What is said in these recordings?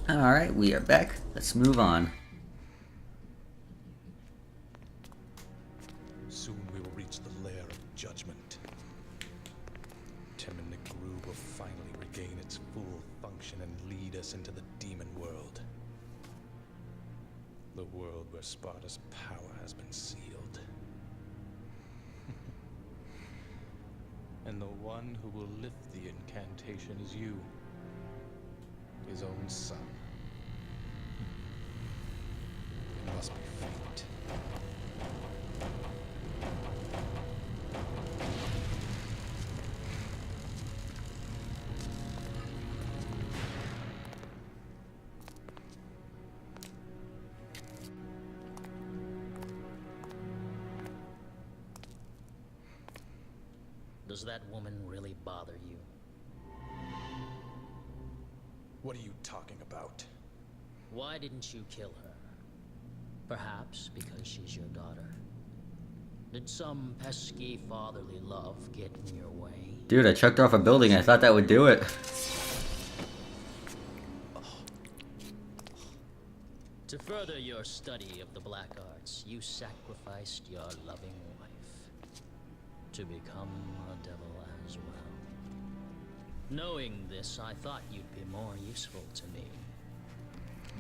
Alright, we are back. Let's move on. Soon we will reach the lair of judgment. Timon Negru will finally regain its full function and lead us into the demon world. The world where Sparta's power has been sealed. And the one who will lift the incantation is you, his own son. It must be fate. Does that woman really bother you? What are you talking about? Why didn't you kill her? Perhaps because she's your daughter. Did some pesky fatherly love get in your way? Dude, I chucked her off a building. I thought that would do it. To further your study of the black arts, you sacrificed your loving wife to become a devil as well. Knowing this, I thought you'd be more useful to me.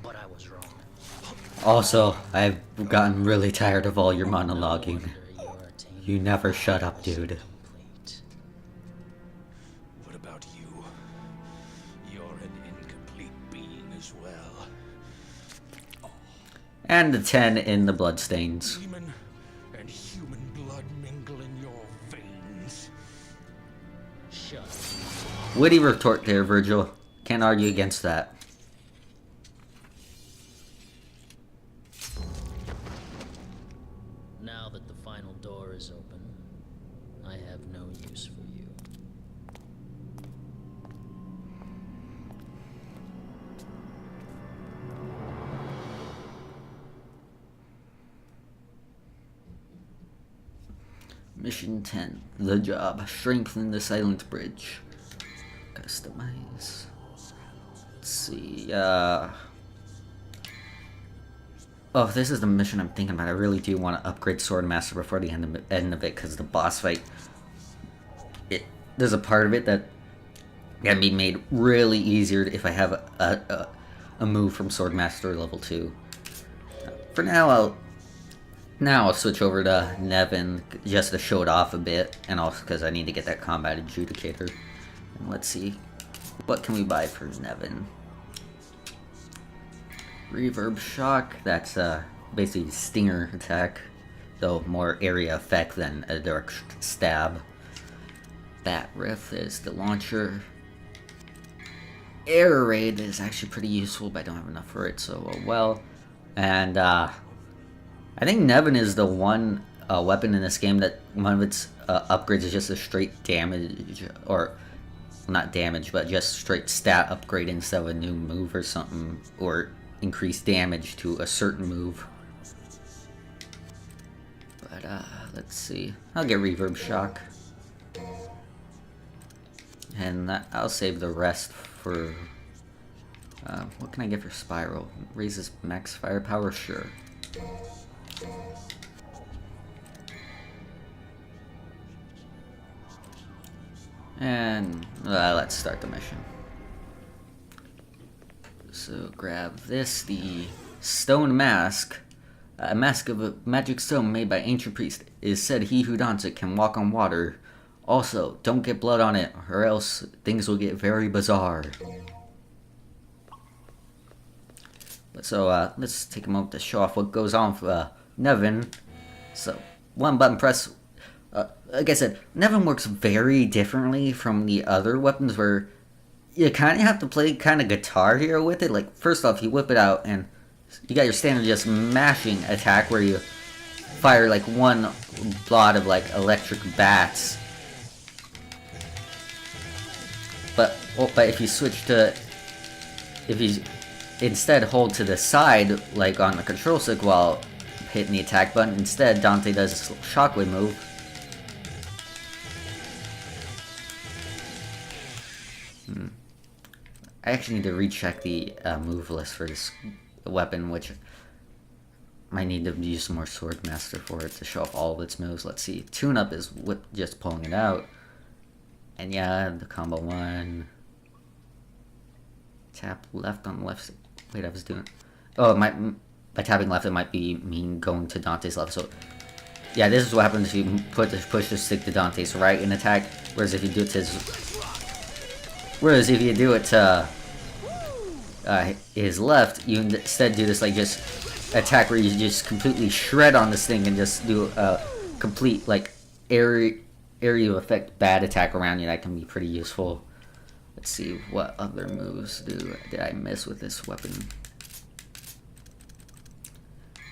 But I was wrong. Also, I've gotten really tired of all your monologuing. You never shut up, dude. Complete. What about you? You're an incomplete being as well. And the 10 in the bloodstains. Demon and human blood mingle in your veins. Shut up. Witty retort there, Vergil. Can't argue against that. Now that the final door is open, I have no use for you. Mission 10. The job. Strengthen the silent bridge. Customize. Let's see. Oh, this is the mission I'm thinking about. I really do want to upgrade Swordmaster before the end of it, because the boss fight, there's a part of it that can be made really easier if I have a move from Swordmaster level 2. For now, I'll switch over to Nevin just to show it off a bit, and also because I need to get that combat adjudicator. And let's see, what can we buy for Nevin? Reverb shock. That's basically stinger attack, though more area effect than a direct stab. Bat riff is the launcher. Air raid is actually pretty useful, but I don't have enough for it, so well. And I think Nevin is the one weapon in this game that one of its upgrades is just a straight damage, or not damage, but just straight stat upgrade instead of a new move or something, or increased damage to a certain move. But let's see. I'll get reverb shock, and I'll save the rest for what can I get for spiral? Raises max firepower, sure. And let's start the mission. So grab this, the stone mask. A mask of a magic stone made by ancient priest. It is said he who dons it can walk on water. Also, don't get blood on it, or else things will get very bizarre. So let's take a moment to show off what goes on for Nevin. So one button press. Like I said, Nevin works very differently from the other weapons, where you kind of have to play kind of Guitar Hero with it. Like, first off, you whip it out, and you got your standard just mashing attack, where you fire like one lot of like electric bats. But if you switch to, if you instead hold to the side, like on the control stick while hitting the attack button, instead Dante does a shockwave move. I actually need to recheck the move list for this weapon, which might need to use some more Sword Master for it to show off all of its moves. Let's see. Tune Up is just pulling it out. And yeah, the combo 1. Tap left on the left. Wait, I was doing. Oh, it might, by tapping left, it might be mean going to Dante's left. So, yeah, this is what happens if you push the stick to Dante's right and attack. Whereas if you do it to his left, you instead do this like just attack where you just completely shred on this thing and just do a complete like area effect bad attack around you. That can be pretty useful. Let's see what other moves did I miss with this weapon.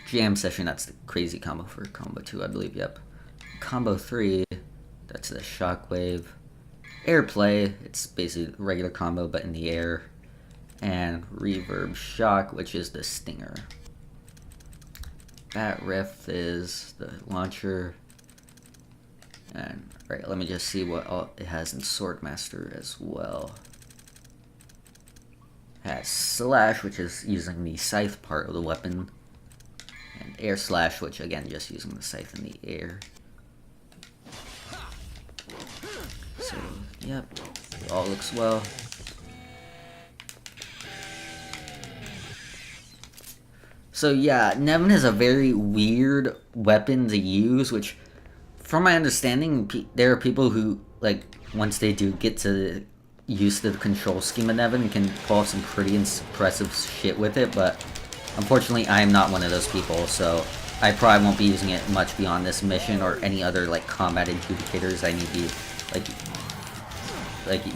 Jam Session, that's the crazy combo for combo 2, I believe. Yep. Combo 3, that's the Shockwave. Airplay, it's basically a regular combo but in the air. And Reverb Shock, which is the Stinger. Bat Riff is the launcher. And right, let me just see what all it has in Swordmaster as well. It has Slash, which is using the scythe part of the weapon. And Air Slash, which again, just using the scythe in the air. So, yep, it all looks well. So yeah, Nevin is a very weird weapon to use, which, from my understanding, there are people who, like, once they do get to used to the control scheme of Nevin, can pull off some pretty impressive shit with it, but unfortunately I am not one of those people, so I probably won't be using it much beyond this mission or any other, like, combat adjudicators I need to,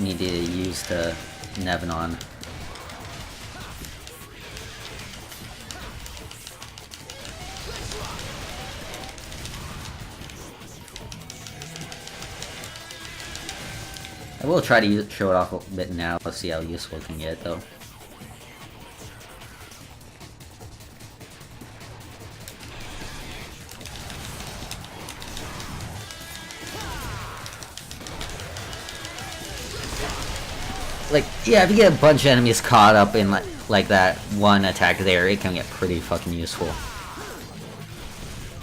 need to use to Nevin on. I will try to show it off a bit now. Let's see how useful it can get, though. Like, yeah, if you get a bunch of enemies caught up in, like that one attack there, it can get pretty fucking useful.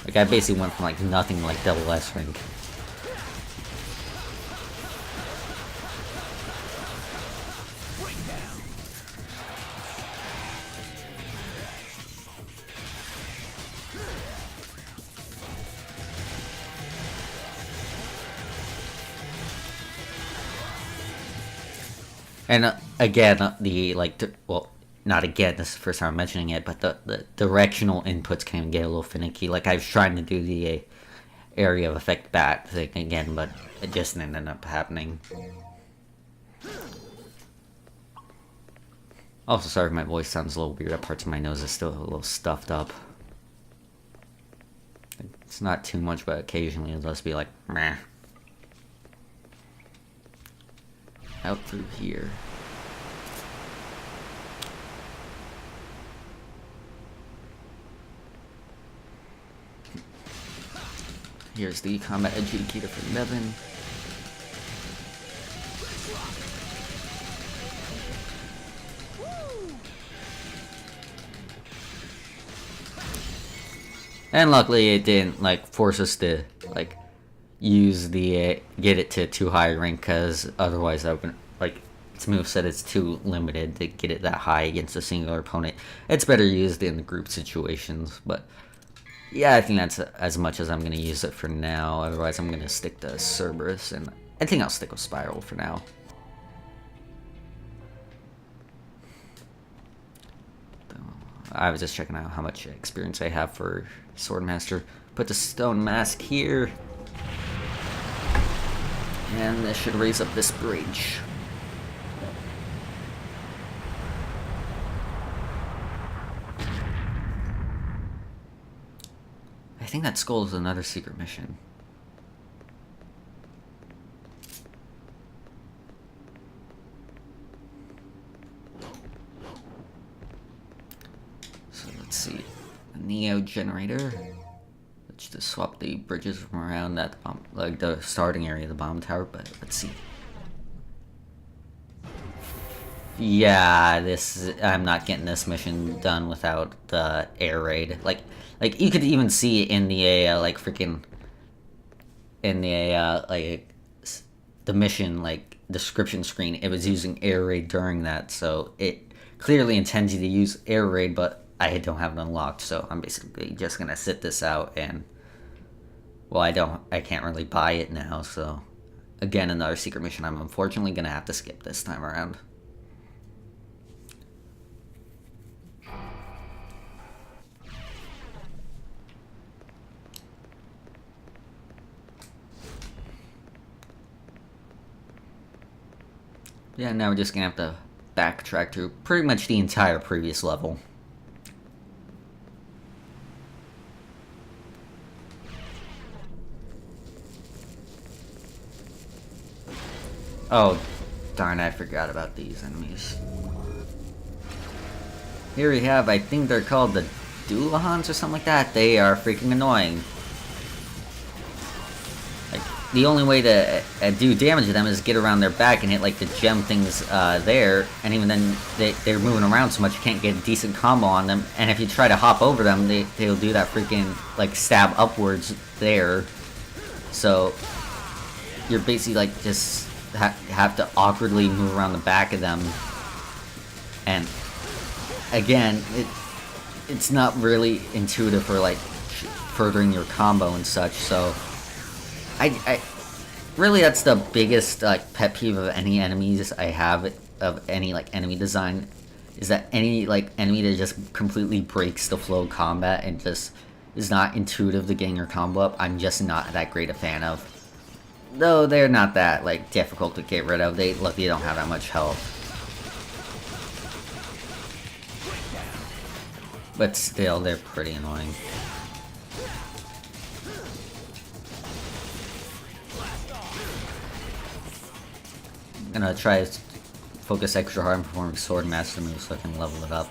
Like, I basically went from, like, nothing to, like, double S rank. And again, well, not again, this is the first time I'm mentioning it, but the directional inputs can get a little finicky. Like, I was trying to do the area of effect bat thing again, but it just ended up happening. Also, sorry if my voice sounds a little weird. That parts of my nose is still a little stuffed up. It's not too much, but occasionally it'll just be like, meh. Out through here. Here's the combat adjudicator for Nevin. And luckily it didn't, like, force us to, like, use the, get it to too high rank, because otherwise that would, like, its moveset is too limited to get it that high against a singular opponent. It's better used in group situations, but yeah, I think that's as much as I'm going to use it for now. Otherwise I'm going to stick to Cerberus, and I think I'll stick with Spiral for now. I was just checking out how much experience I have for Swordmaster. Put the stone mask here. And this should raise up this bridge. I think that skull is another secret mission. So let's see. A Neo generator. Let's just swap the bridges from around that bomb, like the starting area of the bomb tower, but let's see. Yeah, I'm not getting this mission done without the air raid. Like you could even see in the like freaking in the the mission like description screen, it was using air raid during that, so it clearly intends you to use air raid, but I don't have it unlocked, so I'm basically just gonna sit this out and well, I can't really buy it now, so again another secret mission I'm unfortunately gonna have to skip this time around. Yeah, now we're just gonna have to backtrack through pretty much the entire previous level. Oh, darn, I forgot about these enemies. Here we have, I think they're called the Doolahans or something like that. They are freaking annoying. Like, the only way to do damage to them is get around their back and hit like the gem things there, and even then they're moving around so much you can't get a decent combo on them, and if you try to hop over them, they'll do that freaking like stab upwards there. So you're basically like just have to awkwardly move around the back of them, and again it's not really intuitive for like furthering your combo and such. So I really, that's the biggest like pet peeve of any enemies I have, of any like enemy design, is that any like enemy that just completely breaks the flow of combat and just is not intuitive to getting your combo up, I'm just not that great a fan of. Though they're not that like difficult to get rid of. They luckily don't have that much health. But still, they're pretty annoying. I'm gonna try to focus extra hard on performing sword master moves so I can level it up.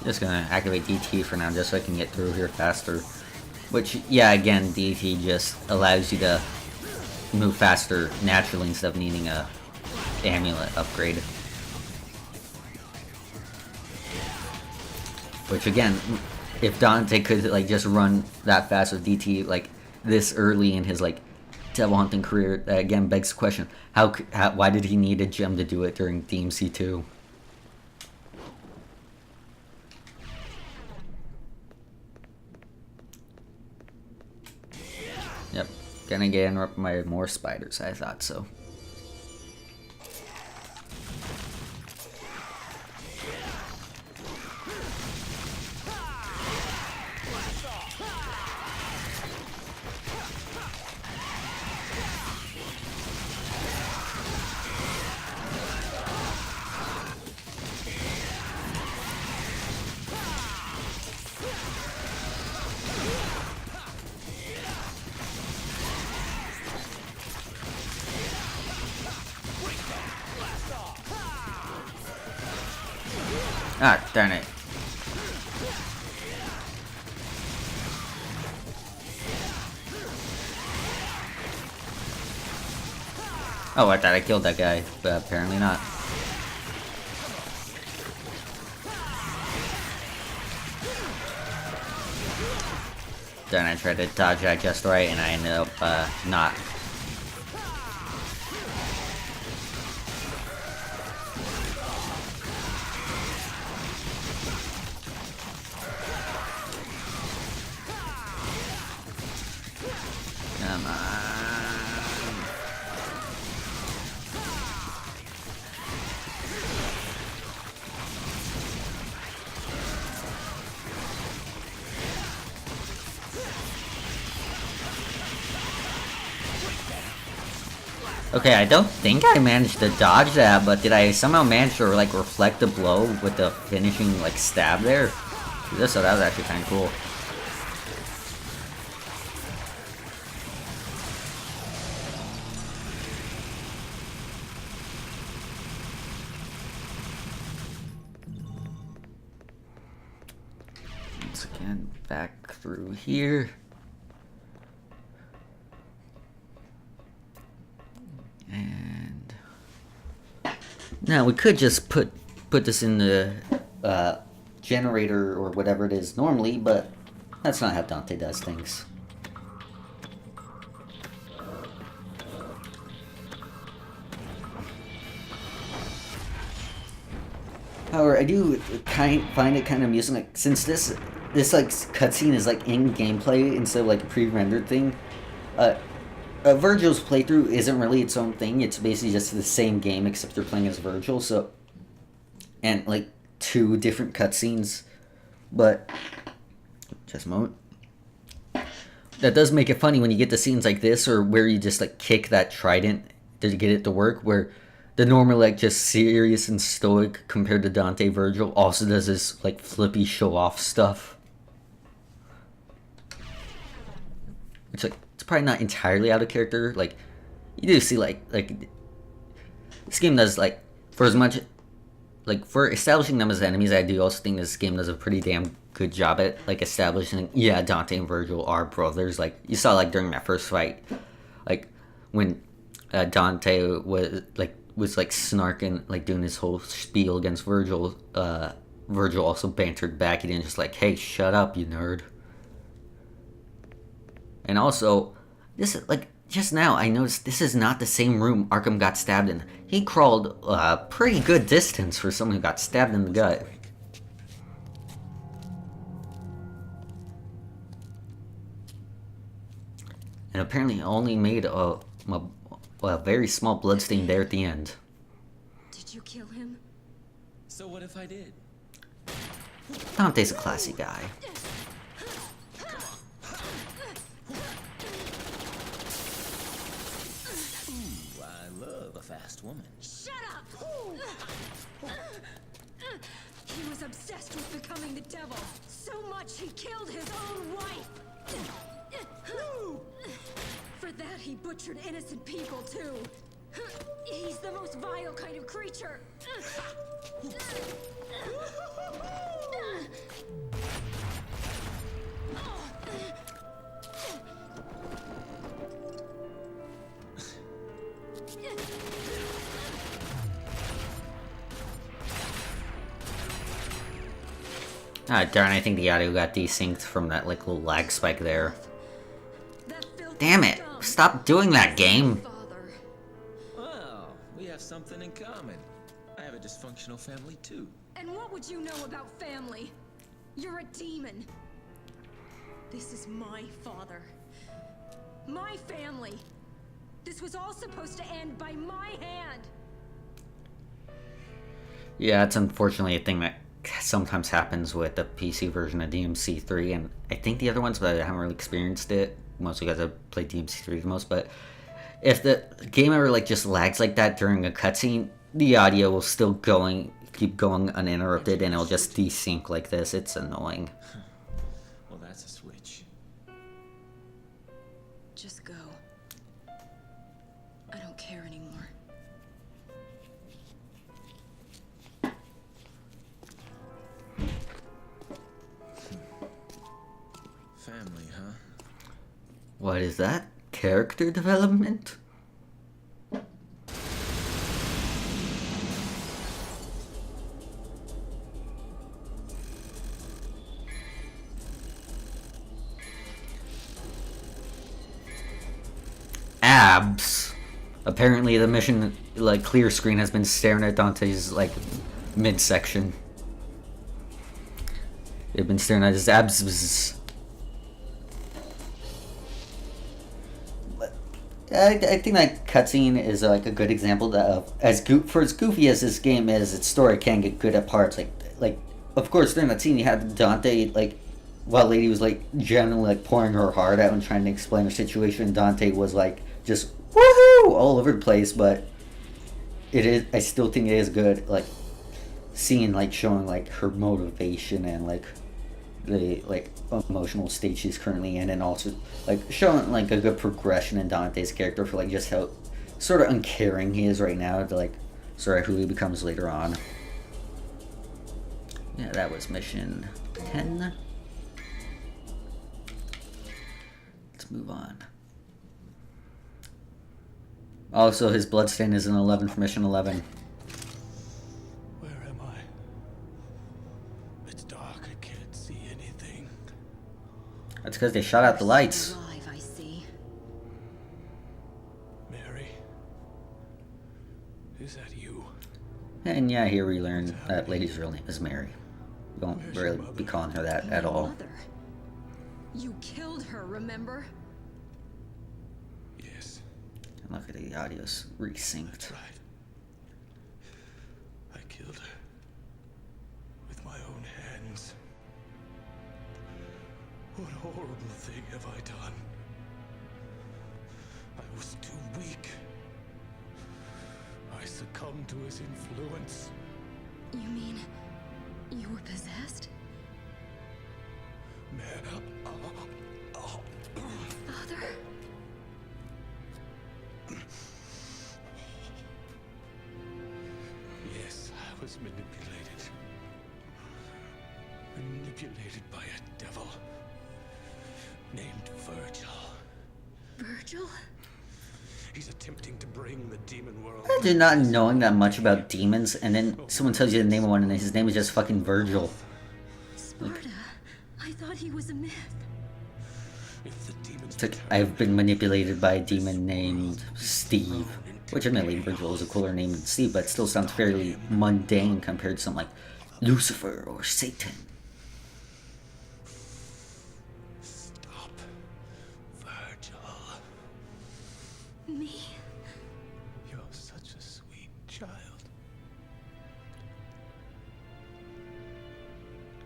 Just gonna activate DT for now just so I can get through here faster. Which, yeah, again, DT just allows you to move faster naturally instead of needing a amulet upgrade. Which again, if Dante could like just run that fast with DT like this early in his like devil hunting career, that again begs the question: why did he need a gem to do it during DMC 2? Yep, gonna get interrupted by more spiders. I thought so. Ah, darn it. Oh, I thought I killed that guy, but apparently not. Then I tried to dodge that just right, and I ended up not. Come on. Okay, I don't think I managed to dodge that, but did I somehow manage to like reflect the blow with the finishing like stab there? So that was actually kind of cool. once again, back through here. And now we could just put this in the generator or whatever it is normally, but that's not how Dante does things. However, I do find it kind of amusing, like, since this like cutscene is like in gameplay instead of like a pre-rendered thing. Vergil's playthrough isn't really its own thing. It's basically just the same game except you're playing as Vergil. So, and like 2 different cutscenes, but just a moment. That does make it funny when you get to scenes like this, or where you just like kick that trident to get it to work, where the normal, like, just serious and stoic compared to Dante Vergil also does this, like, flippy show-off stuff. It's like, it's probably not entirely out of character. Like, you do see, like this game does, like, for as much, like, for establishing them as enemies, I do also think this game does a pretty damn good job at, like, establishing, yeah, Dante and Vergil are brothers. Like, you saw, like, during that first fight, like, when Dante was like snarking, like doing his whole spiel against Vergil. Vergil also bantered back. He didn't just like, "Hey, shut up, you nerd." And also, this like just now I noticed this is not the same room Arkham got stabbed in. He crawled a pretty good distance for someone who got stabbed in the gut. And apparently only made a very small bloodstain there at the end. Did you kill him? So what if I did? Dante's a classy guy. Ooh, I love a fast woman. Shut up! He was obsessed with becoming the devil. So much he killed his own wife. For that he butchered innocent people too. He's the most vile kind of creature. Ah, darn, I think the audio got desynced from that, like, little lag spike there. Damn it! Stop doing that, game! Well, we have something in common. I have a dysfunctional family too. And what would you know about family? You're a demon. This is my father. My family. This was all supposed to end by my hand. Yeah, it's unfortunately a thing that sometimes happens with the PC version of DMC3, and I think the other ones, but I haven't really experienced it, mostly because I've played DMC3 the most. But if the game ever like just lags like that during a cutscene, the audio will still keep going uninterrupted, and it'll just desync like this. It's annoying. Well, that's a switch. Just go. I don't care anymore. Family, huh? What is that? Character development? Abs. Apparently the mission, like, clear screen has been staring at Dante's, like, midsection. They've been staring at his abs. I think that cutscene is like a good example of for as goofy as this game is, its story can get good at parts. Like of course during that scene you had Dante, like, while Lady was like generally like pouring her heart out and trying to explain her situation, Dante was like just woohoo all over the place. But I still think it is good, like seeing, like, showing like her motivation and like the like emotional state she's currently in, and also like showing like a good progression in Dante's character for like just how sort of uncaring he is right now to like sort of who he becomes later on. Yeah, that was mission 10. let's move on. Also, his bloodstain is an 11 for mission 11. Where am I? It's dark. I can't see anything. That's because they shot out the lights. Alive, I see. Mary, is that you? And yeah, here we learn that lady's real name is Mary. We won't Where's your really mother? be calling her that at My all. mother. You killed her, remember? Yes, And look at the audio's resynced. that's right. I killed her with my own hands. What horrible thing have I done? I was too weak. I succumbed to his influence. You mean you were possessed? Father? Yes, I was manipulated. Manipulated by a devil named Vergil. Virgil? He's attempting to bring the demon world. Imagine not knowing that much about demons, and then someone tells you the name of one, and his name is just fucking Vergil. Sparta? I thought he was a myth. If the demons It's like, I've been manipulated by a demon named Steve. Which, admittedly, Virgil is a cooler name than Steve, but it still sounds fairly mundane compared to something like Lucifer or Satan. Stop, Vergil. Me? You're such a sweet child.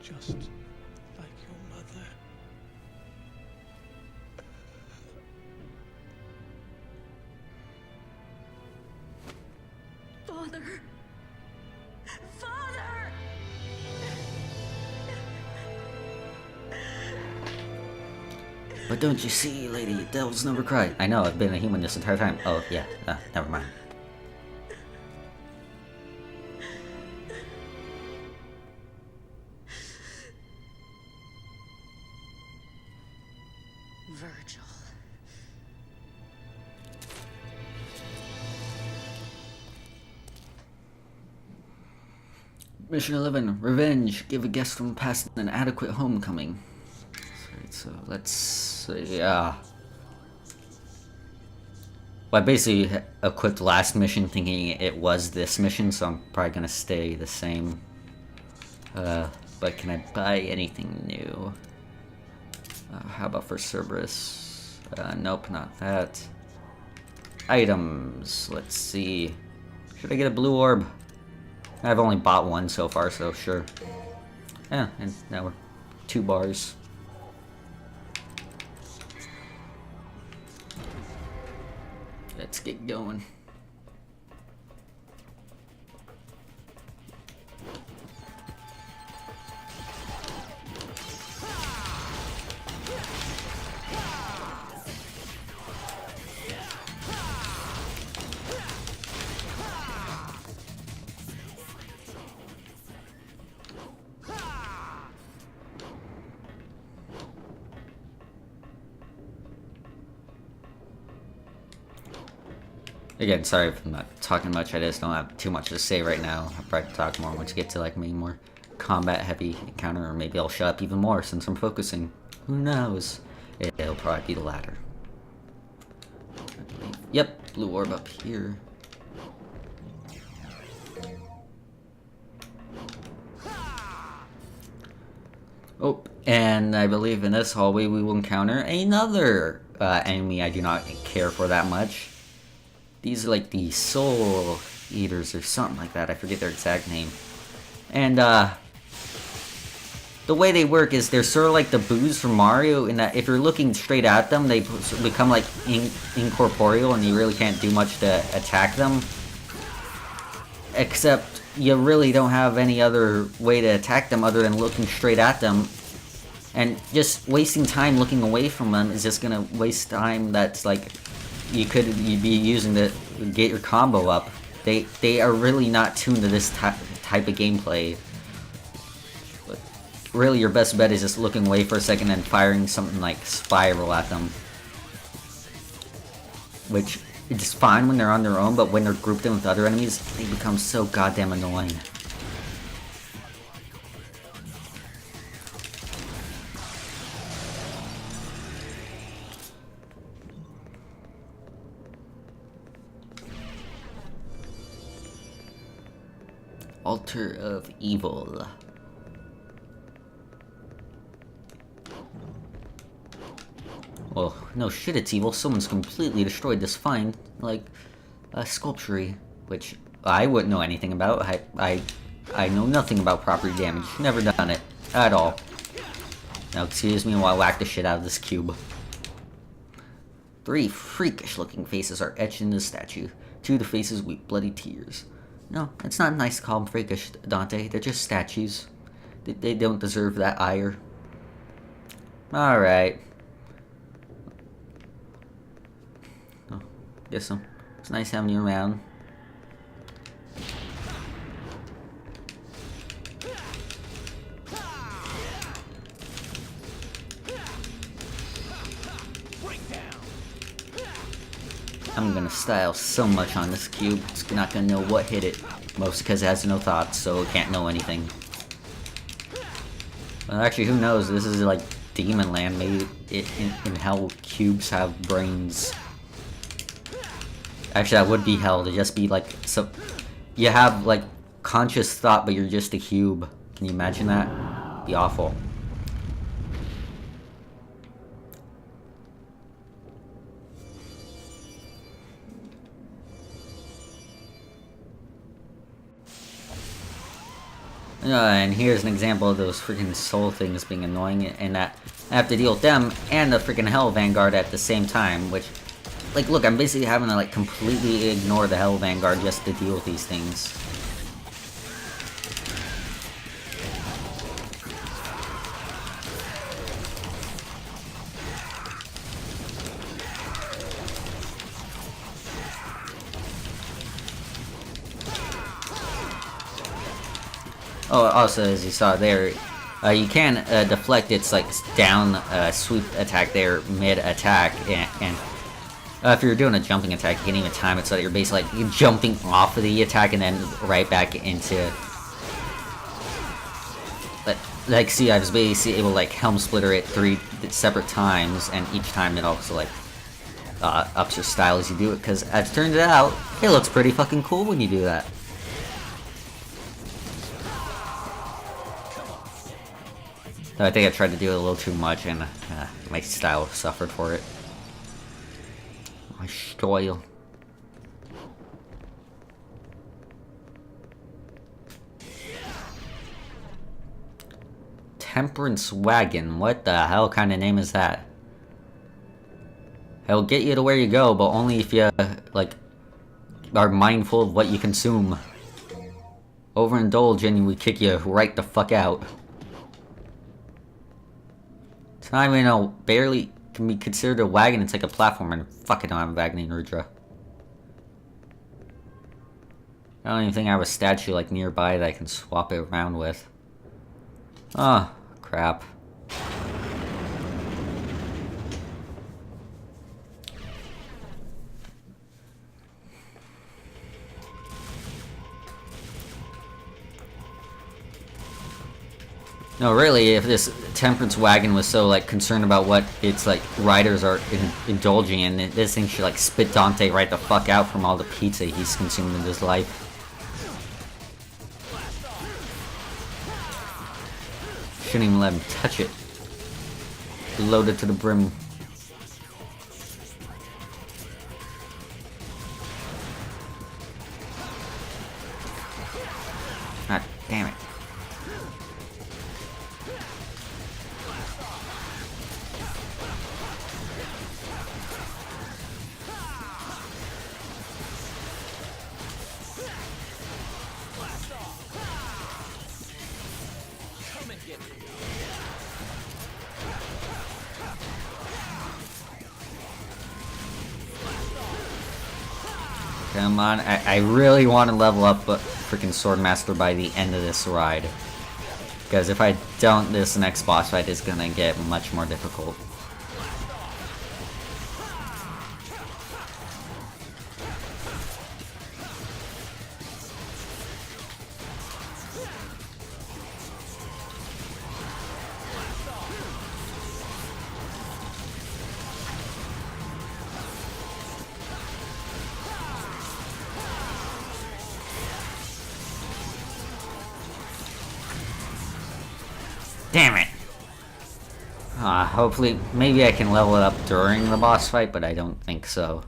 Just like your mother. Father! Father! But don't you see, lady, devils never cry. I know, I've been a human this entire time. Oh, yeah, never mind. Virgil. Mission 11, Revenge. Give a guest from the past an adequate homecoming. Alright, so let's see, Well, I basically equipped last mission thinking it was this mission, so I'm probably gonna stay the same. But can I buy anything new? How about for Cerberus? Nope, not that. Items, let's see. Should I get a blue orb? I've only bought one so far, so sure. Yeah, and now we're 2 bars. Let's get going. Again, sorry if I'm not talking much, I just don't have too much to say right now. I'll probably talk more once we get to like maybe more combat heavy encounter, or maybe I'll shut up even more since I'm focusing. Who knows? It'll probably be the latter. Yep, blue orb up here. Oh, and I believe in this hallway we will encounter another enemy I do not care for that much. These are like the soul eaters or something like that. I forget their exact name. And the way they work is they're sort of like the boos from Mario in that if you're looking straight at them, they become like incorporeal and you really can't do much to attack them. Except you really don't have any other way to attack them other than looking straight at them. And just wasting time looking away from them is just gonna waste time that's like you'd be using to get your combo up. They are really not tuned to this type of gameplay. But really your best bet is just looking away for a second and firing something like Spiral at them. which is fine when they're on their own, but when they're grouped in with other enemies, they become so goddamn annoying. Altar of Evil. Well, no shit, it's evil. Someone's completely destroyed this fine, like, sculpture, which I wouldn't know anything about. I know nothing about property damage. Never done it. At all. Now excuse me while I whack the shit out of this cube. 3 freakish-looking faces are etched into the statue. 2 of the faces weep bloody tears. No, it's not nice to call them freakish, Dante. They're just statues. They don't deserve that ire. Alright. Oh, guess so. It's nice having you around. I'm gonna style so much on this cube, it's not gonna know what hit it. Most because it has no thoughts, so it can't know anything. Well, actually, who knows? This is like Demon Land. Maybe in hell, cubes have brains. Actually, that would be hell. To just be like, so you have like conscious thought, but you're just a cube. Can you imagine that? It'd be awful. And here's an example of those freaking soul things being annoying, and that I have to deal with them and the freaking Hell Vanguard at the same time, which, like, look, I'm basically having to, like, completely ignore the Hell Vanguard just to deal with these things. Oh, also, as you saw there, you can deflect its like down sweep attack there mid-attack, and if you're doing a jumping attack, you can even time it so that you're basically like jumping off of the attack and then right back into. But like, see, I was basically able to like Helm Splitter it 3 separate times, and each time it also like ups your style as you do it. Because as it turns out, it looks pretty fucking cool when you do that. I think I tried to do it a little too much, and my style suffered for it. My style. Temperance Wagon. What the hell kind of name is that? It'll get you to where you go, but only if you, like, are mindful of what you consume. Overindulge and we kick you right the fuck out. It's not even a barely can be considered a wagon, it's like a platform, and fuck, I don't have a wagon in Rudra. I don't even think I have a statue like nearby that I can swap it around with. Oh, crap. No, really, if this temperance wagon was so, like, concerned about what its, like, riders are indulging in, this thing should, like, spit Dante right the fuck out from all the pizza he's consumed in his life. Shouldn't even let him touch it. Loaded to the brim. God damn it. Come on, I really want to level up freaking Swordmaster by the end of this ride. Because if I don't, this next boss fight is gonna get much more difficult. Damn it! Hopefully, maybe I can level it up during the boss fight, but I don't think so.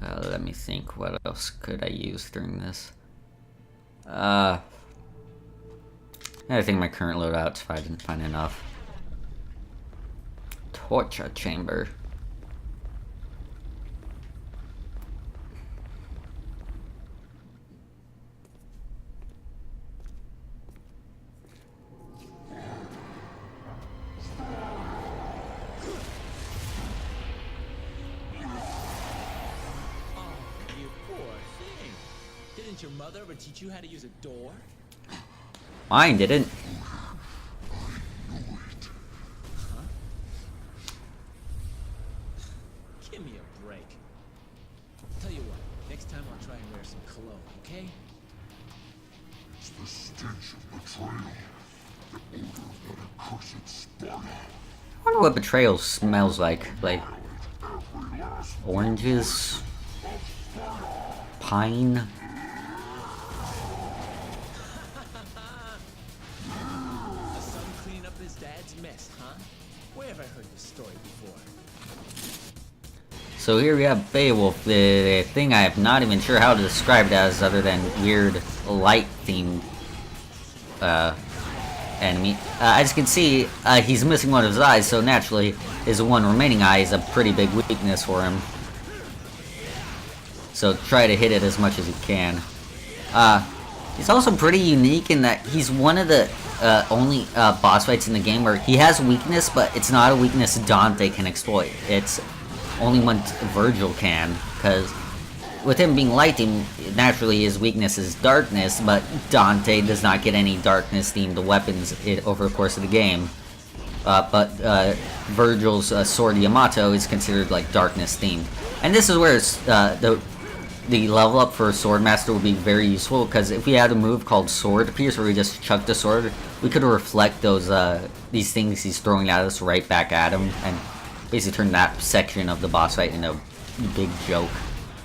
Let me think, what else could I use during this? I think my current loadout's fine enough. Torture chamber. Didn't your mother ever teach you how to use a door? Mine didn't. Huh? Give me a break. Tell you what, next time I'll try and wear some cologne, okay? It's the stench of betrayal. The odor of that accursed Sparta. I wonder what betrayal smells like. Like oranges, pine. A son cleaning up his dad's mess, huh? Where have I heard this story before? So here we have Beowulf, the thing I am not even sure how to describe it as other than weird light themed enemy. As you can see, he's missing one of his eyes, so naturally his one remaining eye is a pretty big weakness for him. So try to hit it as much as you can. He's also pretty unique in that he's one of the only boss fights in the game where he has weakness, but it's not a weakness Dante can exploit. It's only one Vergil can, because with him being lighting, naturally his weakness is darkness, but Dante does not get any darkness-themed weapons over the course of the game. But Vergil's sword Yamato is considered like darkness-themed. And this is where the level up for Sword Master would be very useful, because if we had a move called Sword Pierce where we just chuck the sword, we could reflect these things he's throwing at us right back at him, and basically turn that section of the boss fight into a big joke.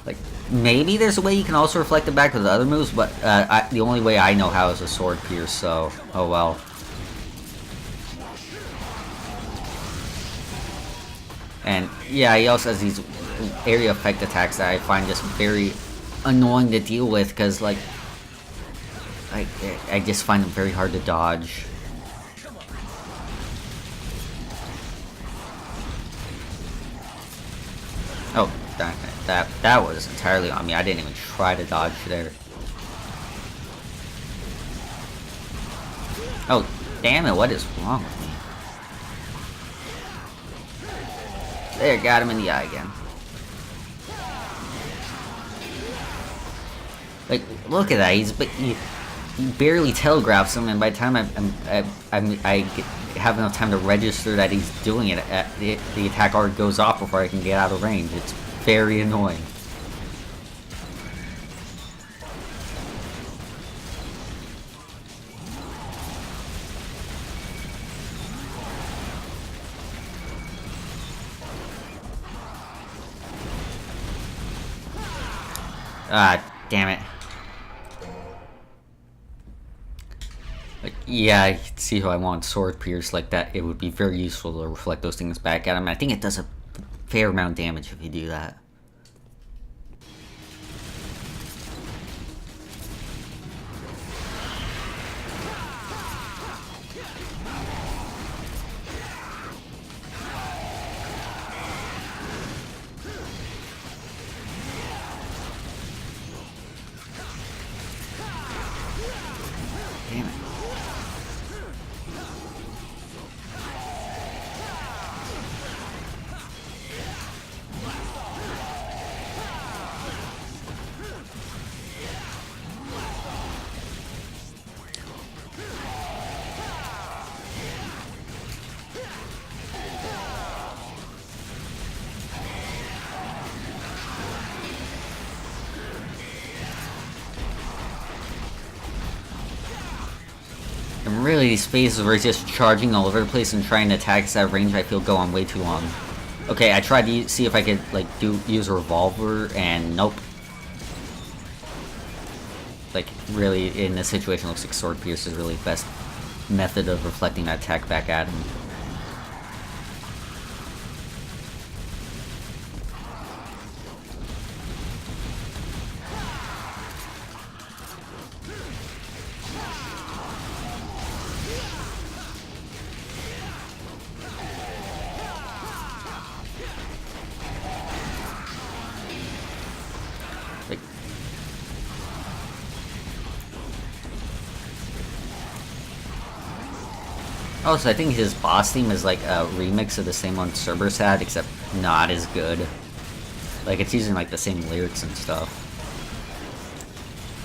Like, maybe there's a way you can also reflect it back with the other moves, but the only way I know how is a Sword Pierce, so oh well. And yeah, he also has these area effect attacks that I find just very annoying to deal with, because like I just find them very hard to dodge. Oh, that was entirely on me. I didn't even try to dodge there. Oh, damn it! What is wrong with me? There, got him in the eye again. Like, look at that. He barely telegraphs him, and by the time I have enough time to register that he's doing it, the attack already goes off before I can get out of range. It's very annoying. Ah, damn it. Like, yeah, I can see how I want Sword Pierce like that. It would be very useful to reflect those things back at him. I think it does a fair amount of damage if you do that. Damn it. And really, these phases where he's just charging all over the place and trying to attack us at range, I feel go on way too long. Okay, I tried to see if I could like use a revolver, and nope, like really in this situation looks like Sword Pierce is really the best method of reflecting that attack back at him. Like, also, I think his boss theme is like a remix of the same one Cerberus had, except not as good. Like, it's using like the same lyrics and stuff.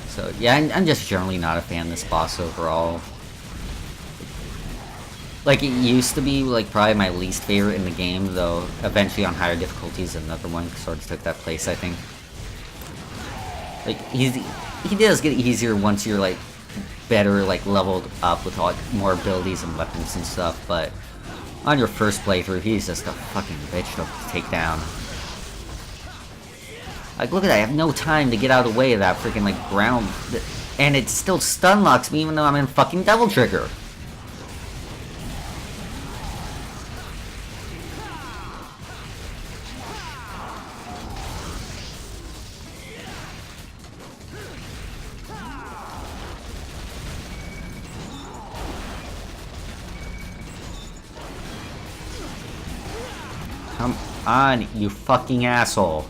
So yeah, I'm just generally not a fan of this boss overall. Like, it used to be like probably my least favorite in the game, though eventually on higher difficulties another one sort of took that place, I think. Like, he does get easier once you're like better, like leveled up with like more abilities and weapons and stuff, but on your first playthrough he's just a fucking bitch to take down. Like, look at that, I have no time to get out of the way of that freaking like ground, and it still stun locks me even though I'm in fucking Devil Trigger. Come on, you fucking asshole.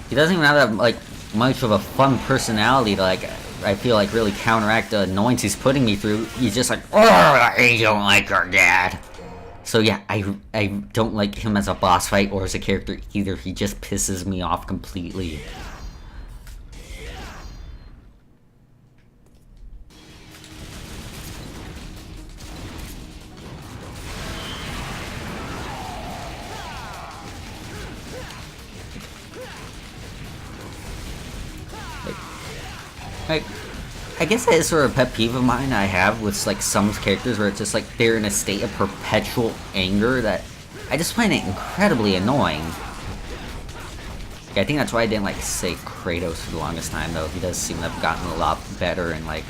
He doesn't even have that, like, much of a fun personality to, like, I feel like really counteract the annoyance he's putting me through. He's just like, oh, I don't like your dad. So yeah, I don't like him as a boss fight or as a character either. He just pisses me off completely. Like, I guess that is sort of a pet peeve of mine I have with like some characters where it's just like they're in a state of perpetual anger that I just find it incredibly annoying. Yeah, I think that's why I didn't like say Kratos for the longest time, though. He does seem to have gotten a lot better in like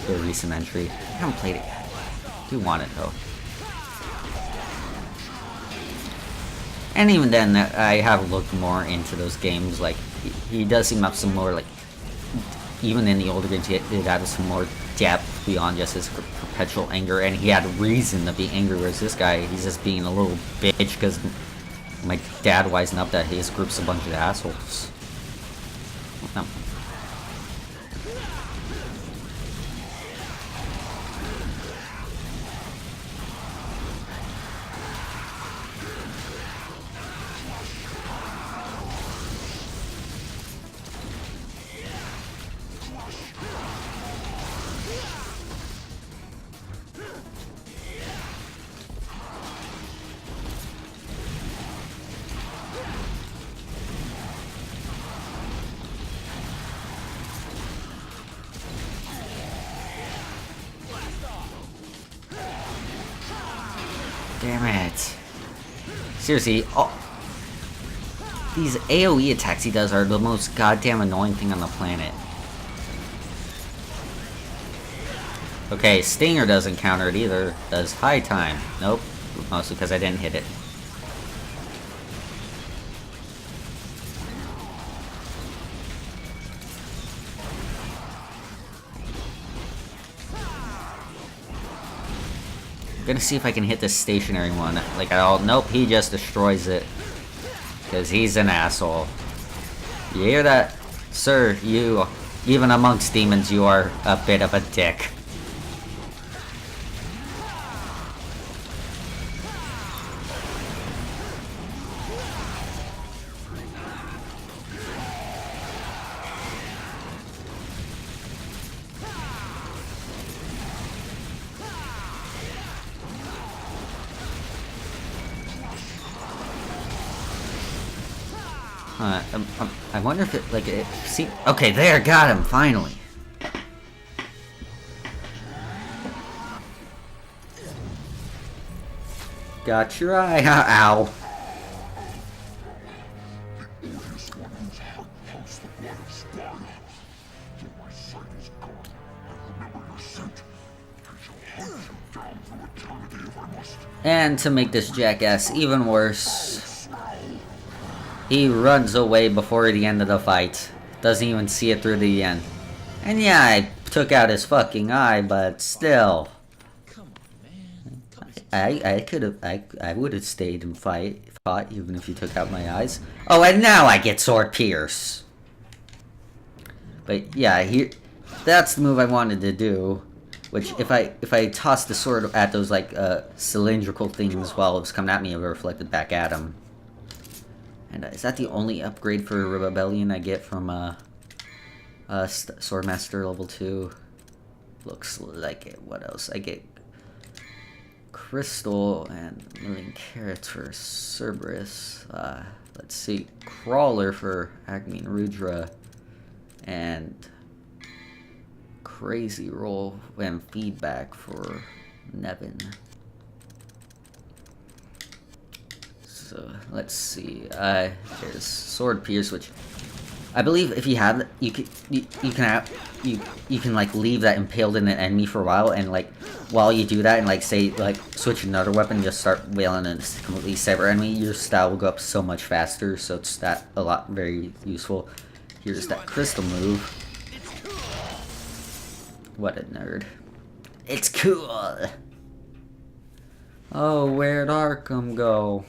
the recent entry. I haven't played it yet. I do want it though. And even then, I have looked more into those games. Like, he does seem to have some more like, even in the older games, he had some more depth beyond just his perpetual anger, and he had reason to be angry, whereas this guy, he's just being a little bitch because my dad wising up that his group's a bunch of assholes. No. Damn it. Seriously, these AoE attacks he does are the most goddamn annoying thing on the planet. Okay, Stinger doesn't counter it either. Does High Time? Nope. Mostly because I didn't hit it. I'm gonna see if I can hit this stationary one. Like, at all. Nope, he just destroys it. Because he's an asshole. You hear that? Sir, you, even amongst demons, you are a bit of a dick. I wonder if it, like, see, okay, there, got him, finally. Got your eye. Ow. The odious one whose heart pumps the blood of Sparta. Till my sight is gone, I remember your scent. I shall hunt you down through eternity if I must. And to make this jackass even worse, he runs away before the end of the fight. Doesn't even see it through to the end. And yeah, I took out his fucking eye, but still. Come on, man. I would have stayed and fought even if you took out my eyes. Oh, and now I get sword pierce. But yeah, that's the move I wanted to do. Which if I tossed the sword at those like cylindrical things while it was coming at me, it would have reflected back at him. And is that the only upgrade for Rebellion I get from Swordmaster level 2? Looks like it. What else? I get Crystal and a million carrots for Cerberus. Let's see. Crawler for Acme and Rudra. And Crazy Roll and Feedback for Nevin. So let's see. There's Sword Pierce, which I believe if you have you can like leave that impaled in an enemy for a while, and like while you do that and like say like switch another weapon, just start wailing a completely separate enemy, your style will go up so much faster. So it's that a lot very useful. Here's that crystal move. What a nerd. It's cool. Oh, where'd Arkham go?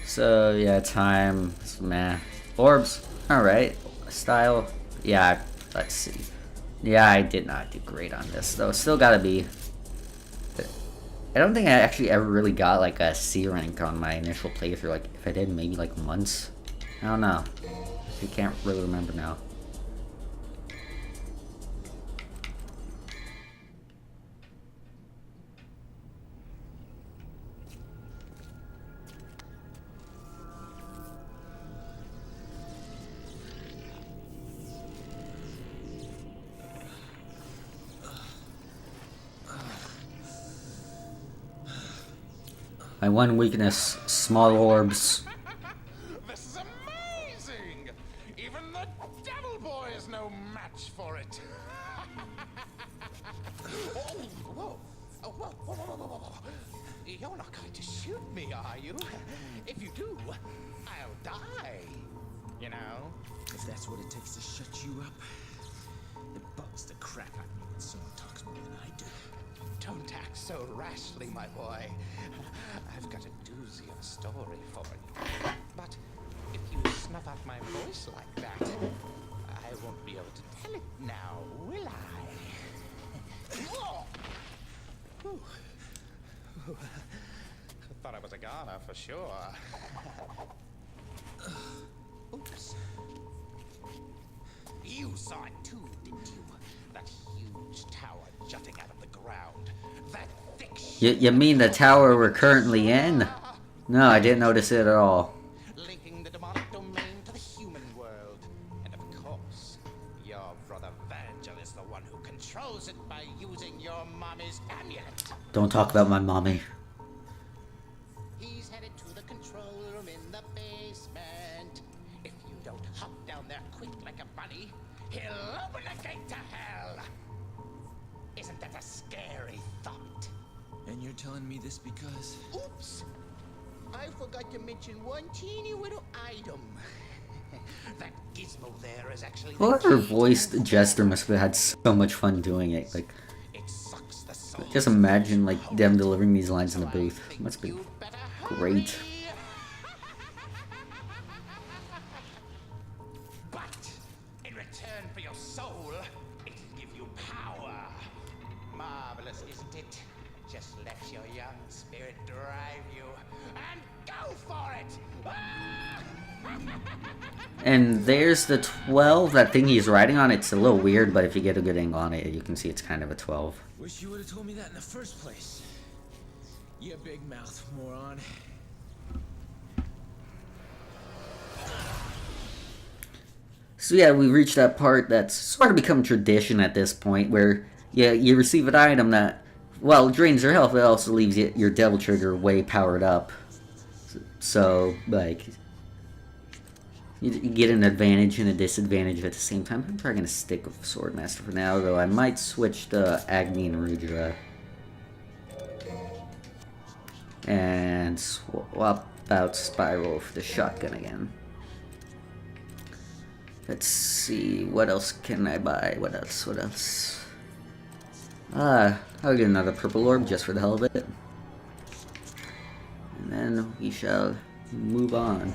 So yeah, time. Meh. Orbs. Alright. Style. Yeah, let's see. Yeah, I did not do great on this though. Still gotta be. I don't think I actually ever really got like a C rank on my initial playthrough. Like if I did, maybe like months. I don't know. I can't really remember now. My one weakness, small orbs. This is amazing! Even the Devil Boy is no match for it. Whoa. Whoa. You're not going to shoot me, are you? If you do, I'll die. You know? If that's what it takes to shut you up, it bugs the crap out of me when someone talks more than I do. Don't act so rashly, my boy. I've got a doozy of a story for you. But if you snuff out my voice like that, I won't be able to tell it now, will I? Whew. Thought I was a goner for sure. Oops. You saw it too, didn't you? That huge tower jutting out of the ground. That thick You mean the tower we're currently in? No, I didn't notice it at all. linking the demonic domain to the human world. And of course, your brother Vergil is the one who controls it by using your mommy's amulet. Don't talk about my mommy. He's headed to the control room in the basement. If you don't hop down there quick like a bunny, he'll open the gate to hell. Isn't that a scary thought? And you're telling me this because... Oops! I forgot to mention one teeny little item. That gizmo there is actually... Whoever voiced Jester must have had so much fun doing it. Like, It sucks the soul. just imagine like them delivering these lines in the booth. Must be great. But in return for your soul, it'll give you power. Marvelous, isn't it? Just let your young spirit drive you and go for it. And there's the 12. That thing he's riding on, it's a little weird, but if you get a good angle on it, you can see it's kind of a 12. Wish you would have told me that in the first place. You big mouth moron. So yeah, we reached that part that's sort of become tradition at this point, where yeah, you receive an item that, well, drains your health, but also leaves your Devil Trigger way powered up. So, like, you get an advantage and a disadvantage at the same time. I'm probably going to stick with Swordmaster for now, though I might switch to Agni and Rudra. And swap out Spiral for the shotgun again. Let's see, what else can I buy? What else? I'll get another purple orb just for the hell of it. And then we shall move on.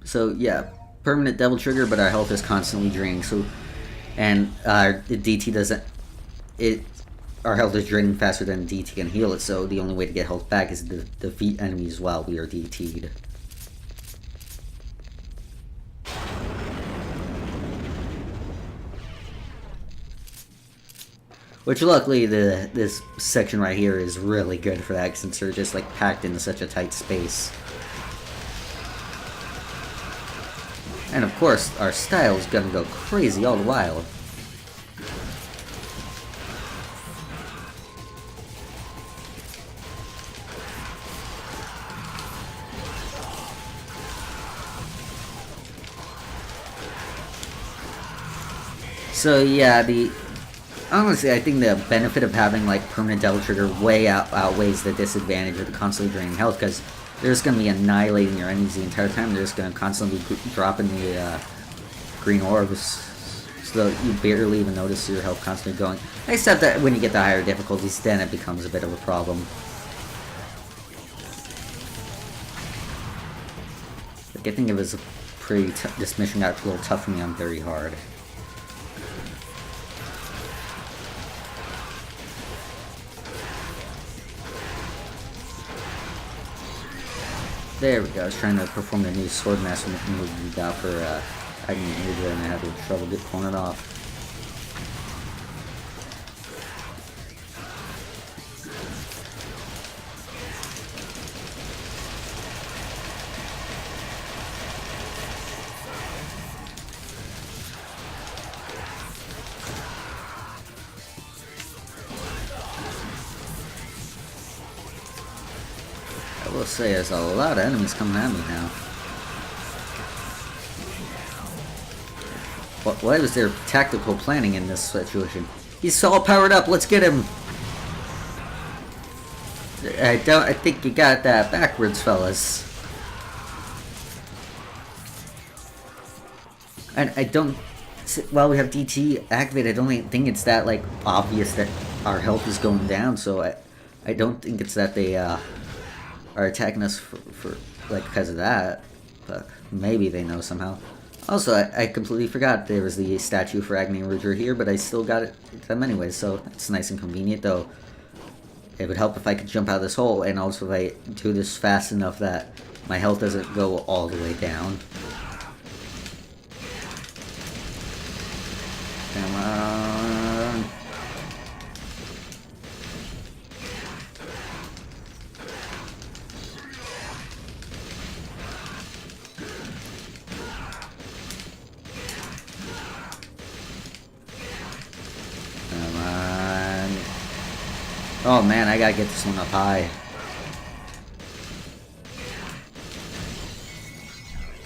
So yeah, permanent Devil Trigger, but our health is constantly draining. So, and the DT doesn't. Our health is draining faster than DT can heal it. So the only way to get health back is to defeat enemies while we are DT'd. Which luckily this section right here is really good for that, since they're just like packed into such a tight space. And of course, our style is gonna go crazy all the while. So yeah, honestly, I think the benefit of having like permanent Devil Trigger way outweighs the disadvantage of the constantly draining health, because they're just going to be annihilating your enemies the entire time. They're just going to constantly be dropping the green orbs, so you barely even notice your health constantly going. Except that when you get the higher difficulties, then it becomes a bit of a problem. Like, I think it was a pretty this mission got a little tough for me on very hard. There we go. I was trying to perform the new Swordmaster move we got for Agni and Rudra, and I had a little trouble pulling it off. I will say there's a lot of enemies coming at me now. What is their tactical planning in this situation? He's all powered up, let's get him! I think you got that backwards, fellas. And I don't, while we have DT activated, I don't think it's that, like, obvious that our health is going down, so I don't think it's that they, are attacking us for like, because of that, but maybe they know somehow. Also, I completely forgot there was the statue for Agni and Rudra here, but I still got them anyways, so it's nice and convenient, though it would help if I could jump out of this hole, and also if I do this fast enough that my health doesn't go all the way down. Come on. Oh man, I gotta get this one up high.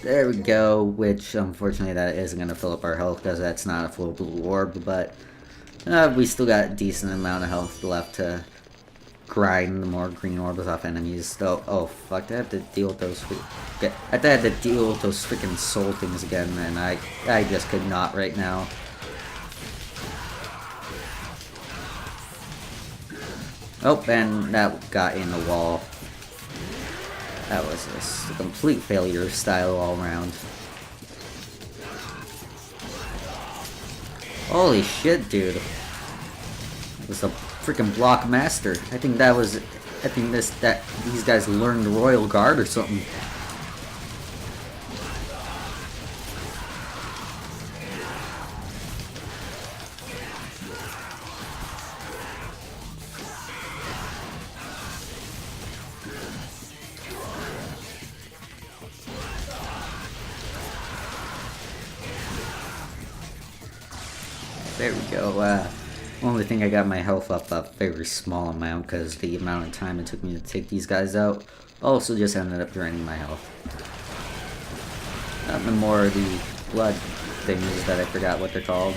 There we go, which unfortunately that isn't gonna fill up our health because that's not a full blue orb, but we still got a decent amount of health left to grind more green orbs off enemies. Though, oh fuck, I have to deal with those. I had to deal with those freaking soul things again, and I just could not right now. Oh, and that got in the wall. That was just a complete failure of style all around. Holy shit, dude. It was a freaking block master. I think these guys learned Royal Guard or something. There we go. Only thing I got my health up a very small amount because the amount of time it took me to take these guys out also just ended up draining my health. And more of the blood things that I forgot what they're called.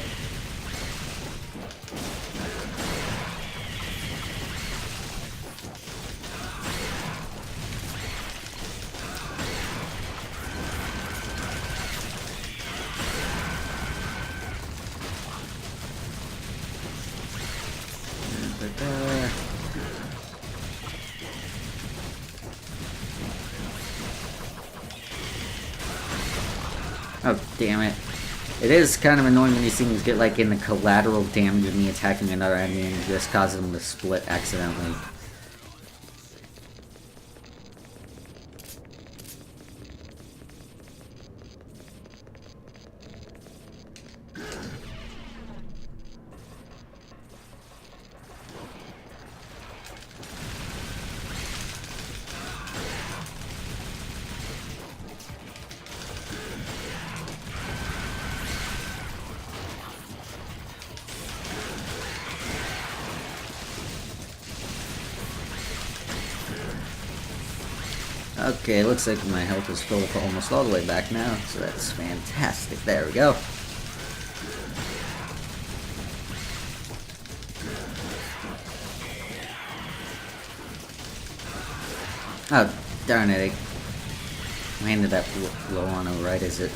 Oh, damn it. It is kind of annoying when these things get like in the collateral damage of me attacking another enemy and just causes them to split accidentally. Okay, looks like my health is filled up almost all the way back now, so that's fantastic. There we go. Oh, darn it. I landed that blow on it right as it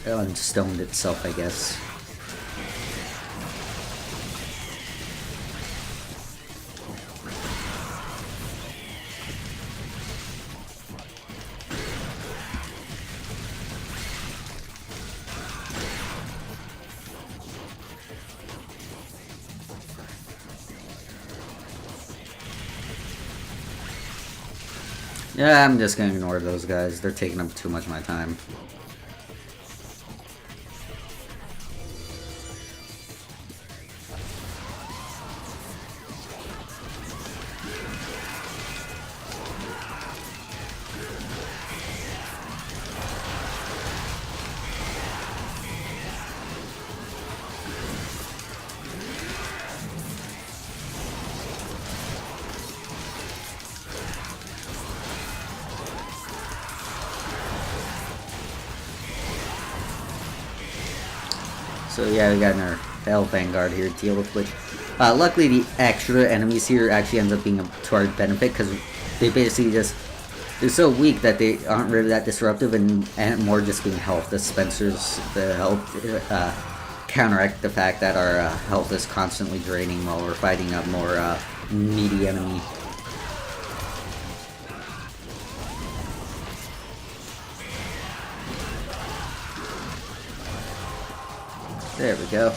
unstoned itself, I guess. Yeah, I'm just gonna ignore those guys. They're taking up too much of my time. So yeah, we got our Hell Vanguard here to deal with, which luckily the extra enemies here actually ends up being to our benefit because they basically just, they're so weak that they aren't really that disruptive and more just being health dispensers that help counteract the fact that our health is constantly draining while we're fighting a more meaty enemy. There we go.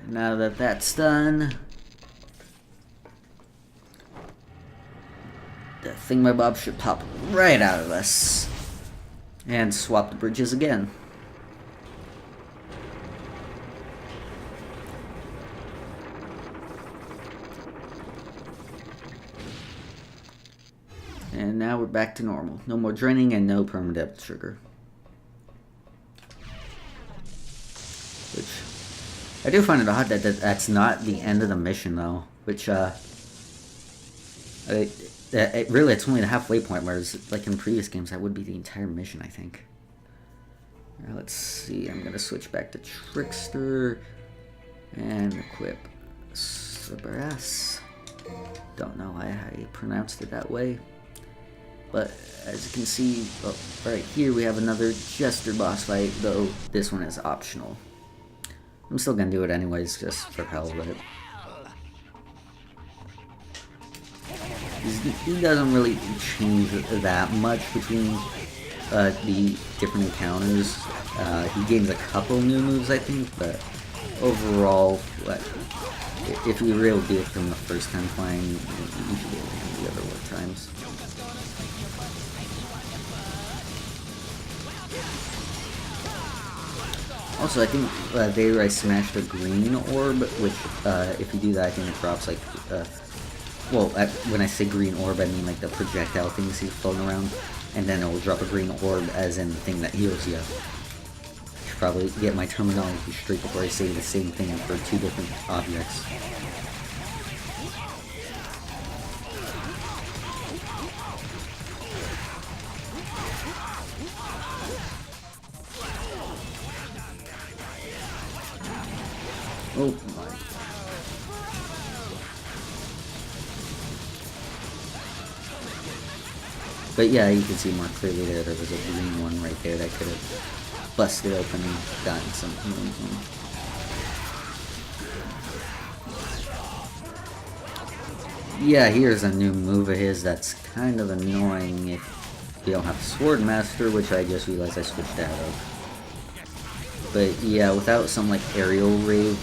Now that that's done, the thingamabob should pop right out of us. And swap the bridges again. And now we're back to normal. No more draining and no permadeath trigger. Which, I do find it odd that that's not the end of the mission though. Which, really it's only the halfway point, whereas like in previous games that would be the entire mission, I think. Now, let's see, I'm gonna switch back to Trickster and equip Sabras. Don't know why I pronounced it that way. But as you can see, right here we have another Jester boss fight, though this one is optional. I'm still gonna do it anyways, just for hell of it. He doesn't really change that much between the different encounters. He gains a couple new moves, I think, but overall, if you really do it from the first time playing, you should be able to handle the other war times. Also, I think there I smashed a green orb, which if you do that, I think it drops like, well, when I say green orb, I mean like the projectile things he's floating around, and then it will drop a green orb as in the thing that heals you. probably get my terminology straight before I say the same thing for two different objects. Oh my. But yeah, you can see more clearly there was a green one right there that could have busted open and gotten some. Yeah, here's a new move of his that's kind of annoying if you don't have Sword Master, which I just realized I switched out of. But yeah, without some like aerial rave,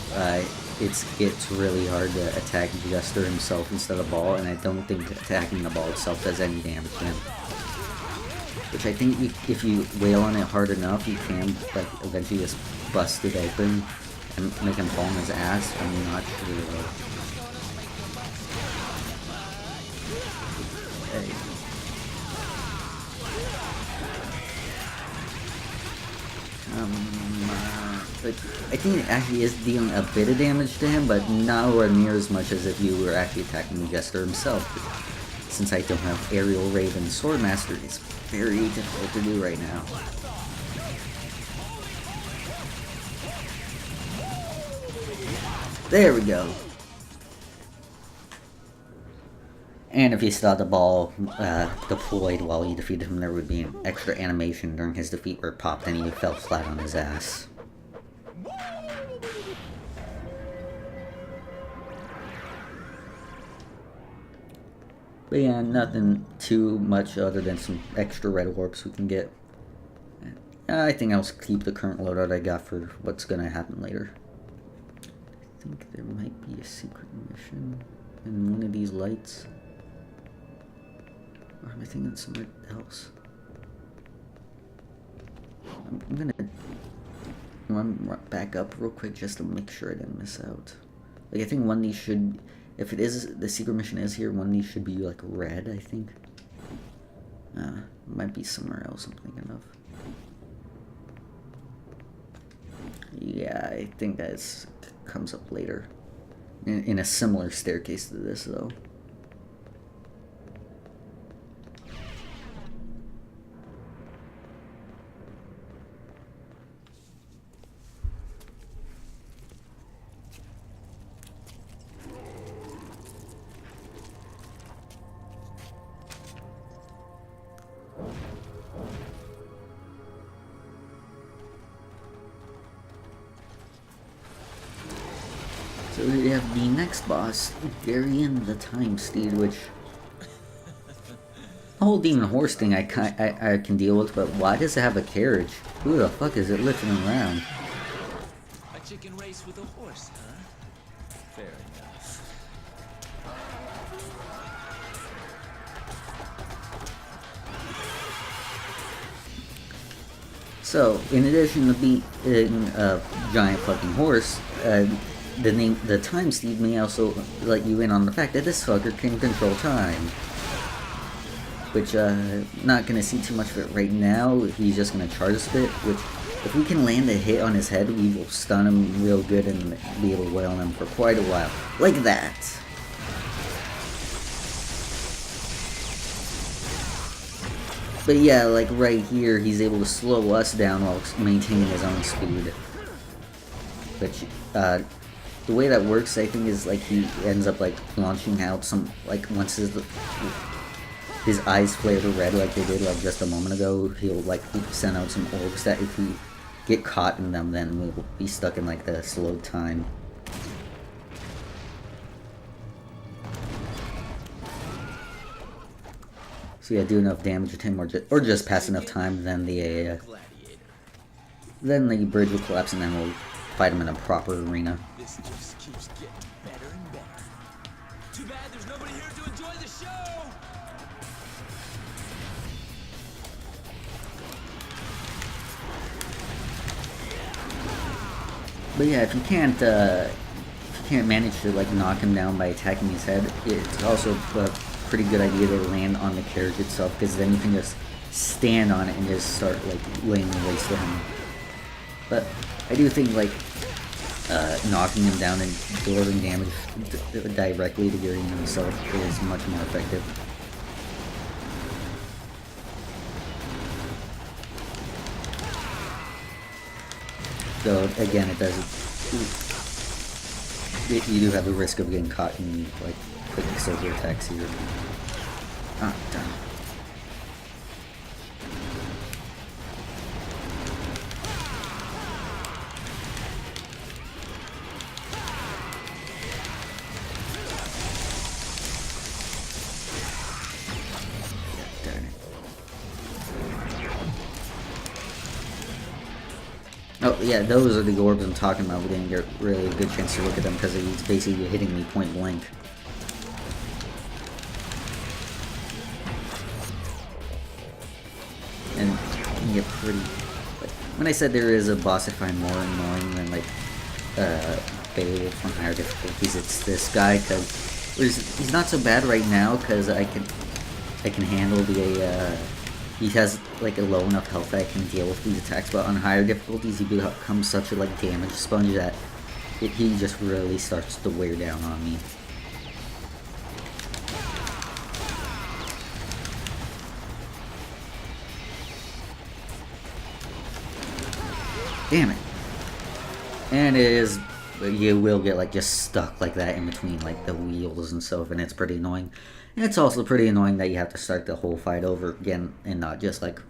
it's really hard to attack Jester himself instead of Ball, and I don't think attacking the Ball itself does any damage to him. Which I think if you wail on it hard enough, you can like eventually just bust it open and make him fall on his ass. I'm not sure though. Hey. Like, I think it actually is dealing a bit of damage to him, but nowhere near as much as if you were actually attacking the Jester himself. Since I don't have Aerial Raven Swordmaster, it's very difficult to do right now. There we go. And if he saw the Ball deployed while he defeated him, there would be an extra animation during his defeat where it popped and he fell flat on his ass. But yeah, nothing too much other than some extra red orbs we can get. I think I'll keep the current loadout I got for what's gonna happen later. I think there might be a secret mission in one of these lights. Or am I thinking somewhere else? I'm gonna run back up real quick just to make sure I didn't miss out. Like, I think one of these should, if it is, the secret mission is here, one of these should be like red, I think. Might be somewhere else I'm thinking of. Yeah, I think that comes up later. In a similar staircase to this, though. So we have the next boss, Varian the Time Steed, which the whole demon horse thing I can deal with, but why does it have a carriage? Who the fuck is it lifting around? A chicken race with a horse, huh? Fair enough. So, in addition to being a giant fucking horse, the Time Steed may also let you in on the fact that this fucker can control time. Which, not gonna see too much of it right now. He's just gonna charge us a bit, which, if we can land a hit on his head, we will stun him real good and be able to wail on him for quite a while. Like that. But yeah, like right here, he's able to slow us down while maintaining his own speed. Which, the way that works, I think, is like he ends up like launching out some, like once his eyes flare to red like they did like just a moment ago, he'll like send out some orbs that if we get caught in them, then we'll be stuck in like the slow time. So yeah, do enough damage to him, or just pass enough time, then the bridge will collapse, and then we'll fight him in a proper arena. This just keeps getting better and better. Too bad there's nobody here to enjoy the show! But yeah, if you can't manage to like knock him down by attacking his head, it's also a pretty good idea to land on the carriage itself, because then you can just stand on it and just start like laying waste to him. But I do think like knocking him down and delivering damage directly to Gary himself is much more effective. So again, it doesn't. You do have the risk of getting caught in like quick silver attacks here. Ah, damn. Oh, yeah, those are the orbs I'm talking about. We didn't get really a good chance to look at them because he's basically hitting me point blank. And you can get pretty... Like, when I said there is a boss I find more annoying than, like, Beowulf on higher difficulties, it's this guy, because he's not so bad right now, because I can handle the, he has like a low enough health that I can deal with these attacks, but on higher difficulties he becomes such a like damage sponge that he just really starts to wear down on me. Damn it. And it is, you will get like just stuck like that in between like the wheels and stuff, and it's pretty annoying. And it's also pretty annoying that you have to start the whole fight over again and not just like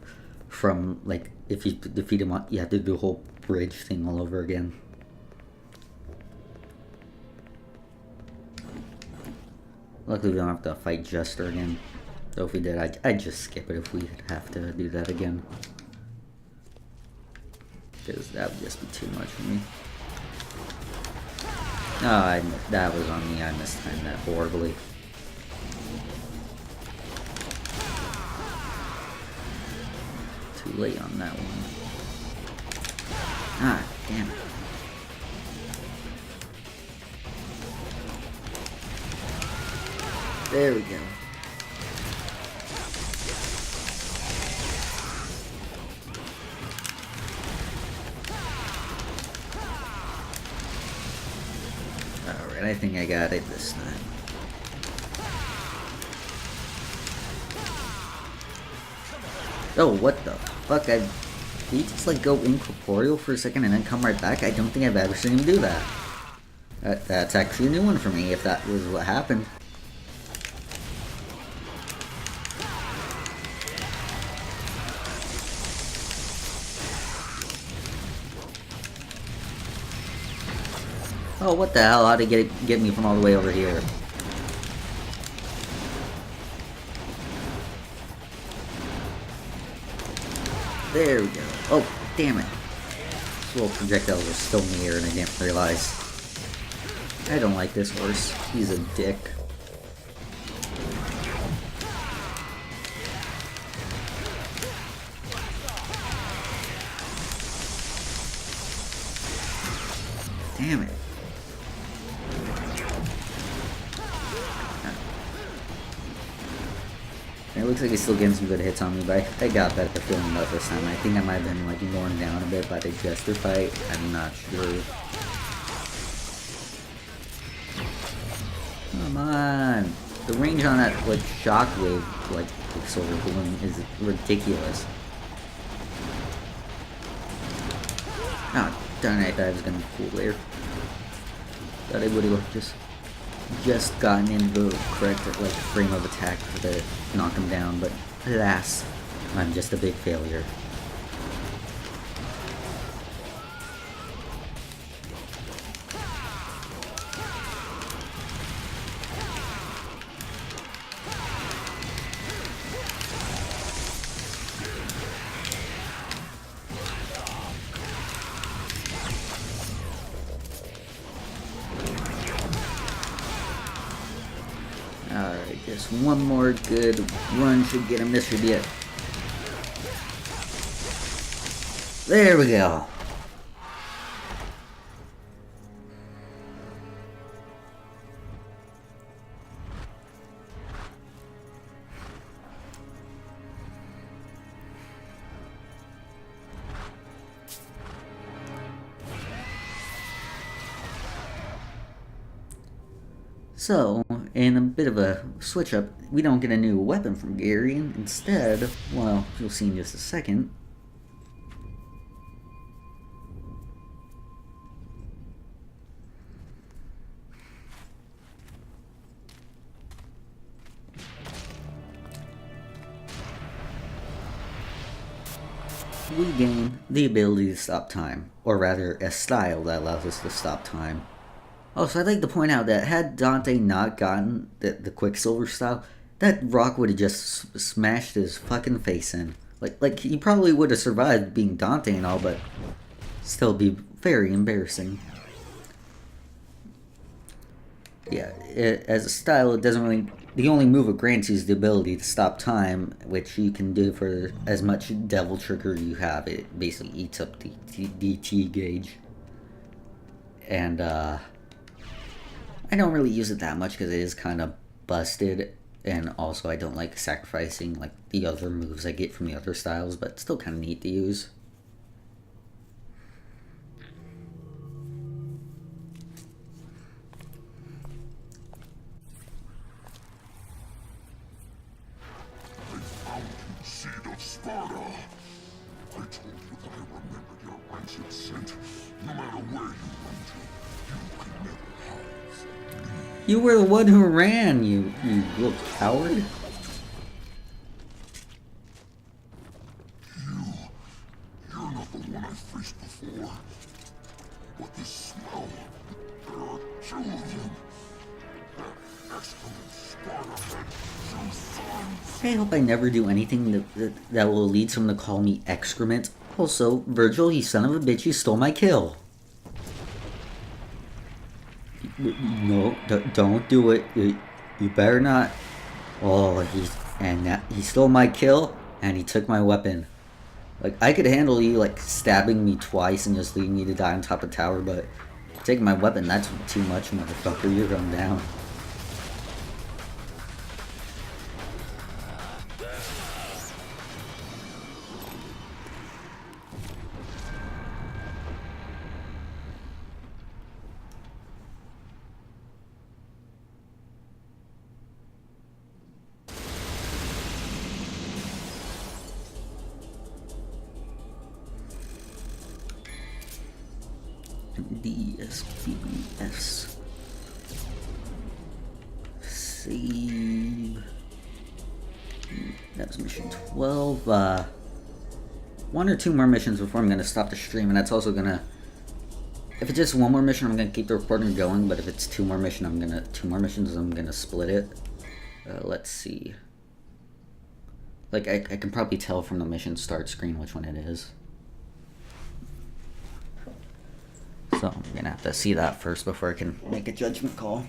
from like if you defeat him, you have to do the whole bridge thing all over again. Luckily we don't have to fight Jester again. So if we did, I'd just skip it if we have to do that again. Because that would just be too much for me. Oh, that was on me. I mistimed that horribly. Too late on that one. Ah, damn it. There we go. Alright, I think I got it this time. Oh, what the fuck? Did he just like go incorporeal for a second and then come right back? I don't think I've ever seen him do that. That's actually a new one for me, if that was what happened. Oh, what the hell? How'd he get me from all the way over here? There we go. Oh, damn it. These little projectiles are still in the air and I didn't realize. I don't like this horse. He's a dick. Damn it. It looks like he's still getting some good hits on me, but I got better feeling about this time. I think I might have been like worn down a bit by the Jester fight. I'm not sure. Come on. The range on that like shockwave like silver balloon is ridiculous. Oh darn it, I thought I was gonna be cool there. Thought I would have just gotten into the correct like frame of attack to knock him down, but alas, I'm just a big failure. Alright, just one more good run should get him. This should be it. There we go. So, in a bit of a switch up, we don't get a new weapon from Gary. Instead, well, you'll see in just a second. We gain the ability to stop time, or rather, a style that allows us to stop time. Also, I'd like to point out that had Dante not gotten the Quicksilver style, that rock would have just smashed his fucking face in. Like he probably would have survived being Dante and all, but still be very embarrassing. Yeah, as a style, it doesn't really. The only move it grants you is the ability to stop time, which you can do for as much devil trigger you have. It basically eats up the DT gauge. And, I don't really use it that much because it is kind of busted. And also, I don't like sacrificing, like, the other moves I get from the other styles, but still kind of neat to use. Seed of Sparta! I told you that I remembered your rancid scent. No matter where you run to, you can never hide from me. You were the one who ran, you little coward. You're not the one I faced before. But this smell, there are two of them. That excellent Sparta had two sons. I hope I never do anything that will lead someone to call me excrement. Also, Vergil, you son of a bitch, you stole my kill. No, don't do it. You better not. Oh, he stole my kill, and he took my weapon. Like, I could handle you, like, stabbing me twice and just leaving me to die on top of the tower, but taking my weapon, that's too much, motherfucker. You're going down. DSPS. Save. That was mission 12. One or two more missions before I'm gonna stop the stream, and that's also gonna. If it's just one more mission, I'm gonna keep the recording going. But if it's two more missions, I'm gonna split it. Let's see. Like I can probably tell from the mission start screen which one it is. So I'm gonna have to see that first before I can make a judgment call.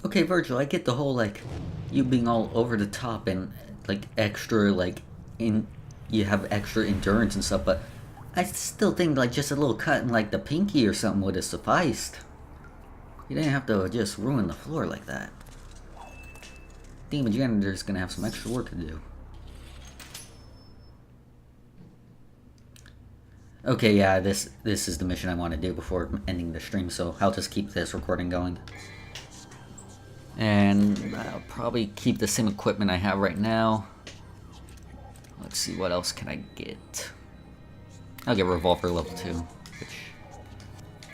Okay, Vergil, I get the whole, like, you being all over the top and, like, extra, like, you have extra endurance and stuff, but I still think, like, just a little cut in, like, the pinky or something would have sufficed. You didn't have to just ruin the floor like that. Demon Janitor's gonna have some extra work to do. Okay, yeah, this is the mission I want to do before ending the stream, so I'll just keep this recording going. And I'll probably keep the same equipment I have right now. Let's see, what else can I get? I'll get Revolver level 2, which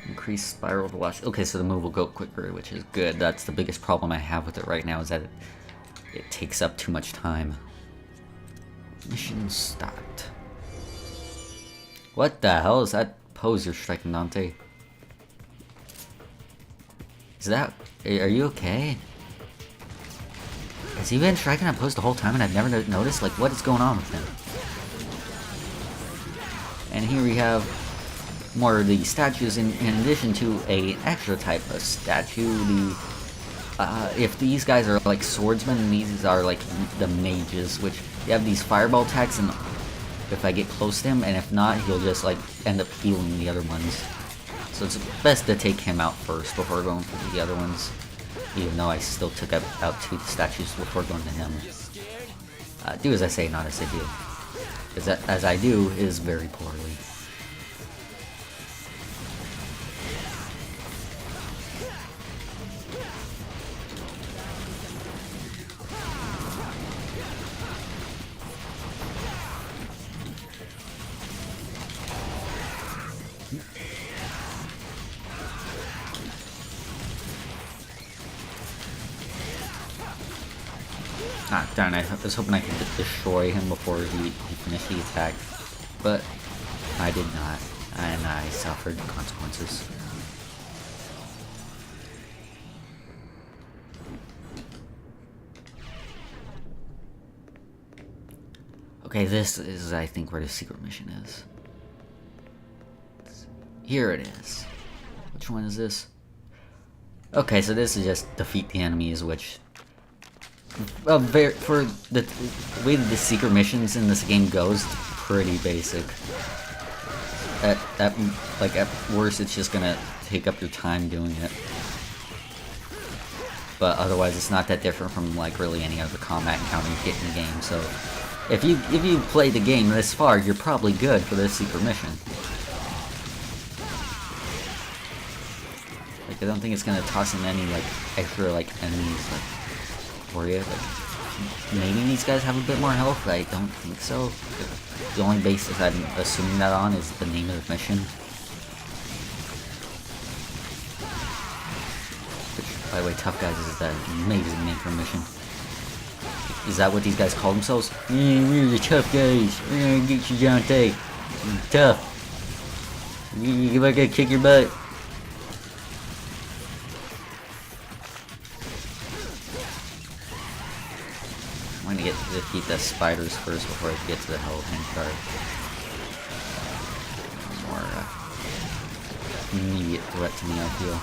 increase spiral velocity. Okay, so the move will go quicker, which is good. That's the biggest problem I have with it right now, is that it takes up too much time. Mission start. What the hell is that pose you're striking, Dante? Is that... Are you okay? Has he been striking that pose the whole time and I've never noticed? Like, what is going on with him? And here we have more of the statues in addition to a extra type of statue, the if these guys are like swordsmen and these are like the mages, which they have these fireball attacks, and if I get close to him, and if not, he'll just like end up healing the other ones. So it's best to take him out first before going for the other ones. Even though I still took out 2 statues before going to him. Do as I say, not as I do. Because as I do is very poorly. Ah, darn, I was hoping I could destroy him before he finished the attack. But I did not, and I suffered consequences. Okay, this is, I think, where the secret mission is. Here it is. Which one is this? Okay, so this is just defeat the enemies, which... for the way that the secret missions in this game goes, it's pretty basic. At worst, it's just gonna take up your time doing it. But otherwise, it's not that different from like really any other combat encounter you get in the game. So, if you play the game this far, you're probably good for this secret mission. Like, I don't think it's gonna toss in any like extra like enemies like for you. Like, maybe these guys have a bit more health. I don't think so. The only basis I'm assuming that on is the name of the mission. Which, by the way, Tough Guys is an amazing name for a mission. Is that what these guys call themselves? Yeah, we're the Tough Guys. We're gonna get you, Dante. You're tough. You're gonna kick your butt. I'm gonna defeat the spiders first before I get to the Hellbent card. More immediate threat to me, I feel.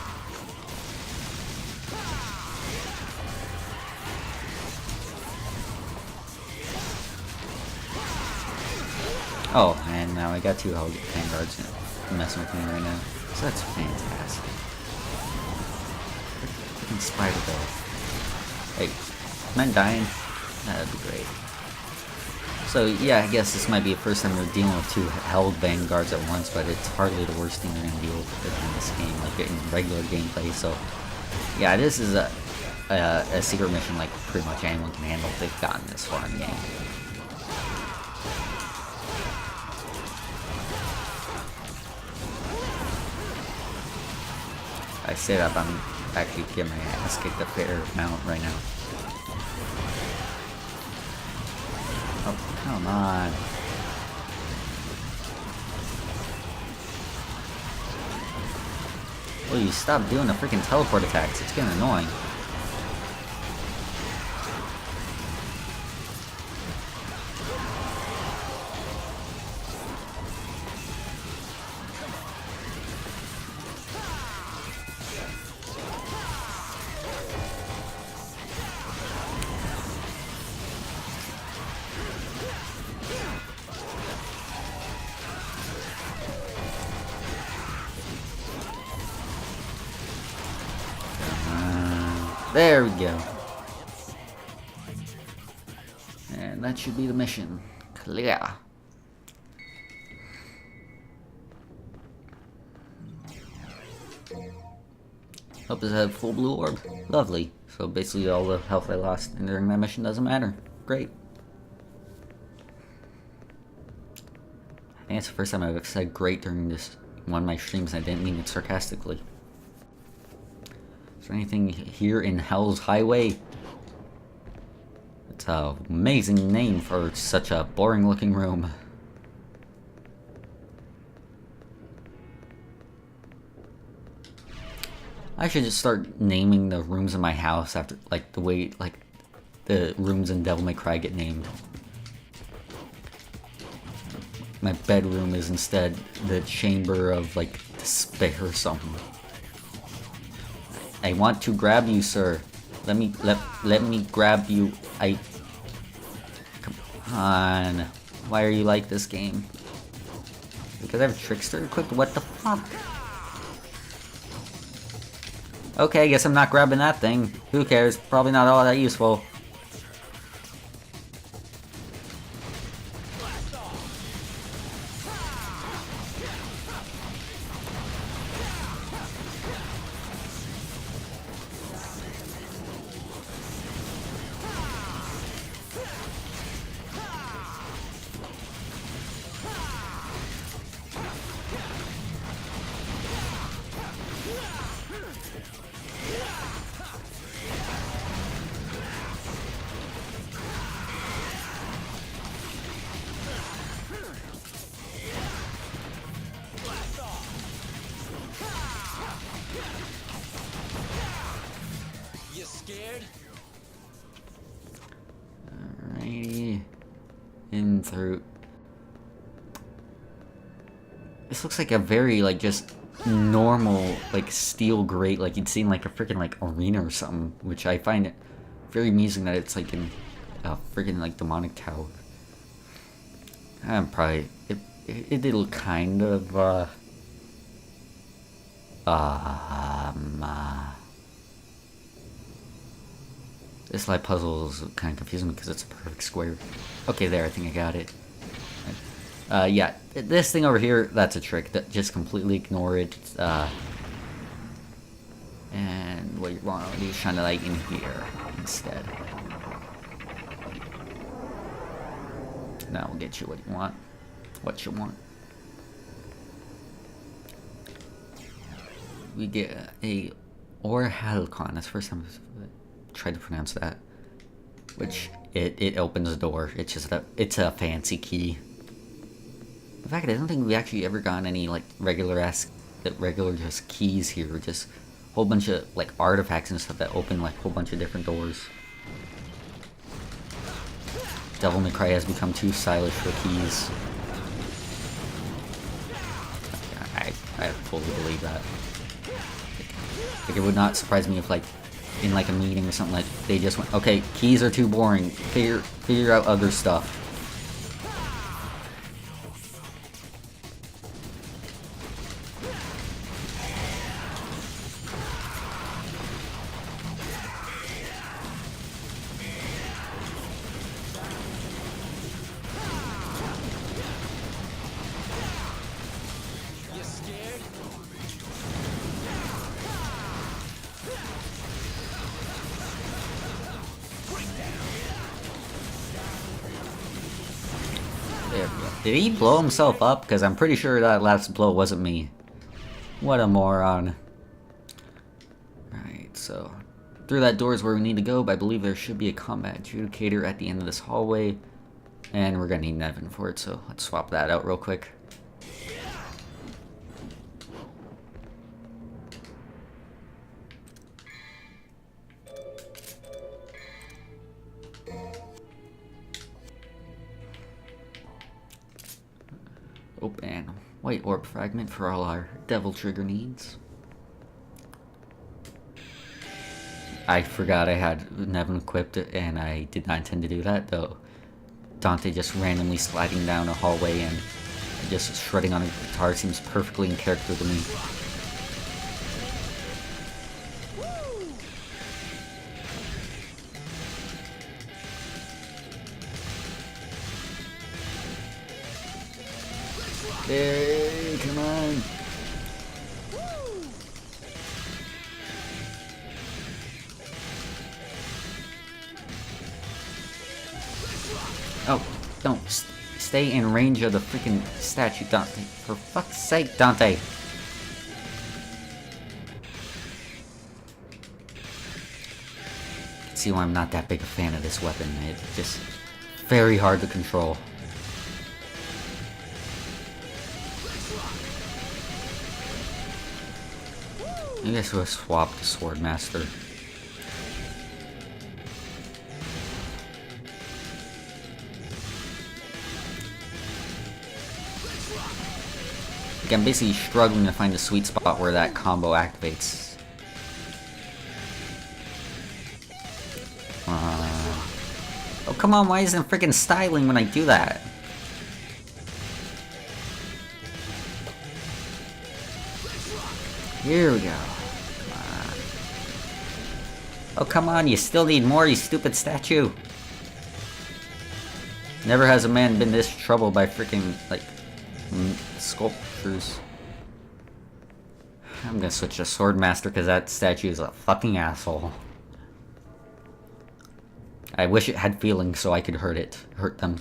Oh, and now I got 2 Hellbent guards messing with me right now. So that's fantastic. Freaking spider though. Hey, am I dying? That'd be great. So yeah, I guess this might be the first time we're dealing with 2 held vanguards at once, but it's hardly the worst thing we're gonna deal with in this game, like in regular gameplay. So yeah, this is a secret mission like pretty much anyone can handle if they've gotten this far in the game. I say that, but I'm actually getting my ass kicked a fair amount right now. Oh, come on. Will you stop doing the freaking teleport attacks? It's getting annoying. There we go. And that should be the mission. Clear. Hope this had full blue orb. Lovely. So basically all the health I lost during that mission doesn't matter. Great. I think it's the first time I've said great during this one of my streams, and I didn't mean it sarcastically. Is there anything here in Hell's Highway? It's an amazing name for such a boring looking room. I should just start naming the rooms in my house after, like, the way, like, the rooms in Devil May Cry get named. My bedroom is instead the chamber of, like, despair or something. I want to grab you, sir. let me grab you. Come on. Why are you like this game? Because I have Trickster equipped? What the fuck? Okay, I guess I'm not grabbing that thing. Who cares? Probably not all that useful. You scared? Alrighty. In through. This looks like a very, like, just normal, like, steel grate, like you'd seen, like, a freaking, like, arena or something, which I find it very amusing that it's, like, in a freaking, like, demonic tower. I'm probably, it did look kind of, this light puzzle is kind of confusing because it's a perfect square. Okay, there, I think I got it. Yeah, this thing over here, that's a trick. Just completely ignore it. And what you want to do is shine the light in here instead. Now we'll get you what you want. What you want. We get a Orhalcon. That's the first time I've tried to pronounce that. Which it opens the door. It's just it's a fancy key. In fact, I don't think we actually ever gotten any like regular just keys here. Just a whole bunch of like artifacts and stuff that open like a whole bunch of different doors. Devil May Cry has become too stylish for keys. I fully believe that. Like it would not surprise me if like in like a meeting or something like they just went, okay, keys are too boring. Figure out other stuff. You scared? There we go. Did he blow himself up? Because I'm pretty sure that last blow wasn't me. What a moron. Right, so through that door is where we need to go, but I believe there should be a combat adjudicator at the end of this hallway. And we're gonna need Nevin for it, so let's swap that out real quick. Oh, and white orb fragment for all our devil trigger needs. I forgot I had Nevin equipped and I did not intend to do that, though. Dante just randomly sliding down a hallway and just shredding on a guitar seems perfectly in character to me. There, come on. Oh, don't stay in range of the freaking statue, Dante. For fuck's sake, Dante. See why I'm not that big a fan of this weapon. It's just very hard to control. I guess we'll swap the Swordmaster. Like I'm basically struggling to find a sweet spot where that combo activates. Oh, come on, why isn't it freaking styling when I do that? Here we go. Come on. Oh, come on, you still need more, you stupid statue. Never has a man been this troubled by freaking, like, sculptures. I'm gonna switch to Swordmaster because that statue is a fucking asshole. I wish it had feelings so I could hurt them.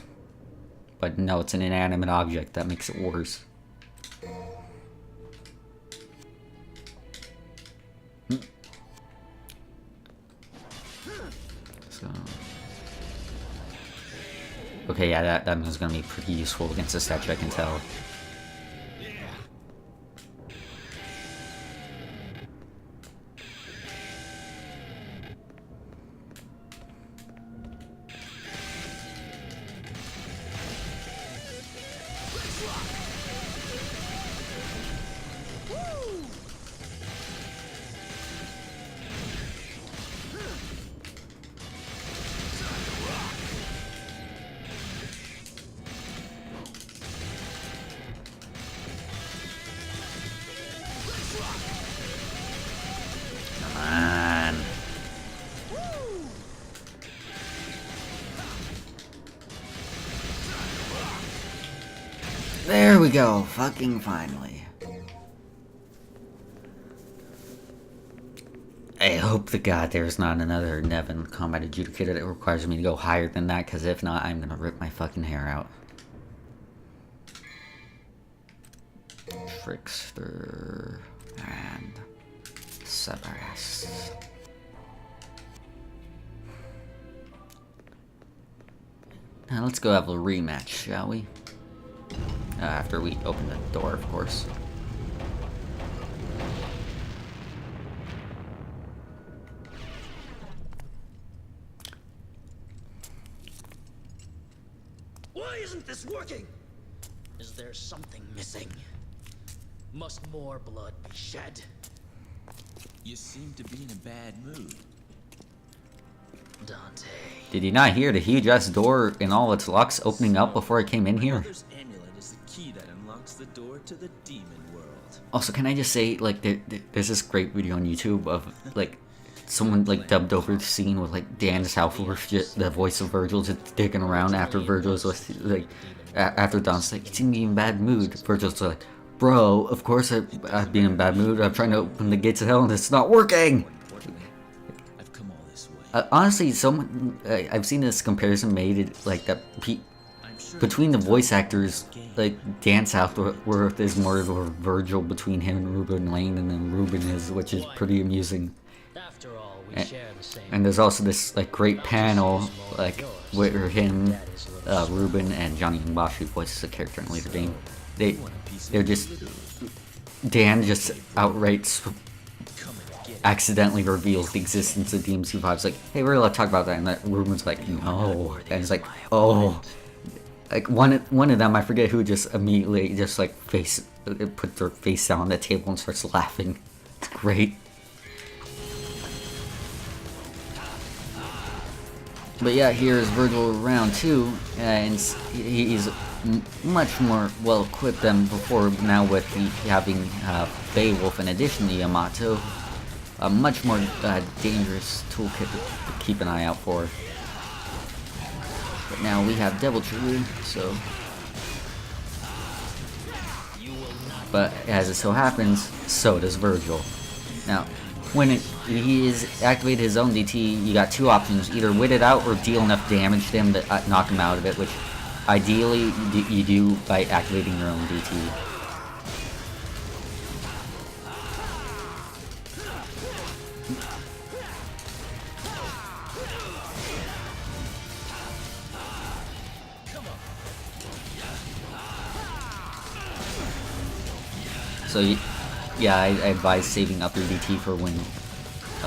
But no, it's an inanimate object, that makes it worse. So... Okay, yeah, that was gonna be pretty useful against the statue, I can tell. There we go, fucking finally. I hope to God there's not another Nevin combat adjudicator that requires me to go higher than that, because if not, I'm gonna rip my fucking hair out. Trickster and Cerberus. Now let's go have a rematch, shall we? After we open the door, of course. Why isn't this working? Is there something missing? Must more blood be shed? You seem to be in a bad mood. Dante. Did you not hear the huge-ass door in all its locks opening up before I came in here? Mother's amulet is the key that unlocks the door to the demon world. Also, can I just say, like, there's this great video on YouTube of, like, someone, like, dubbed over the scene with, like, Dan Southworth, the voice of Vergil, just digging around after Vergil's, like, after Don's like, he seemed to be in bad mood. Vergil's like, bro, of course I'd be in a bad mood. I'm trying to open the gates of hell and it's not working! I've come all this way. Honestly, I've seen this comparison made, like, that between the voice actors, like, Dan Southworth is more of a Vergil between him and Ruben Lane, and then Ruben is, which is pretty amusing. After all, we share the same. And there's also this, like, great panel, like, where him, Ruben, and Johnny Mbashi voices a character in a later game. They're just... Dan just outright accidentally reveals the existence of DMC5's like, hey, we're allowed to talk about that, and that Ruben's like, no. And it's like, oh... Like, one of them, I forget who, just immediately just, like, put their face down on the table and starts laughing. It's great. But yeah, here's Vergil round 2, and he's much more well equipped than before now with having Beowulf in addition to Yamato. A much more dangerous toolkit to keep an eye out for. But now we have Devil Trigger, so... But as it so happens, so does Vergil. Now, when he is activated his own DT, you got two options: either wait it out or deal enough damage to him to knock him out of it, which ideally you do by activating your own DT. So yeah, I advise saving up your DT for when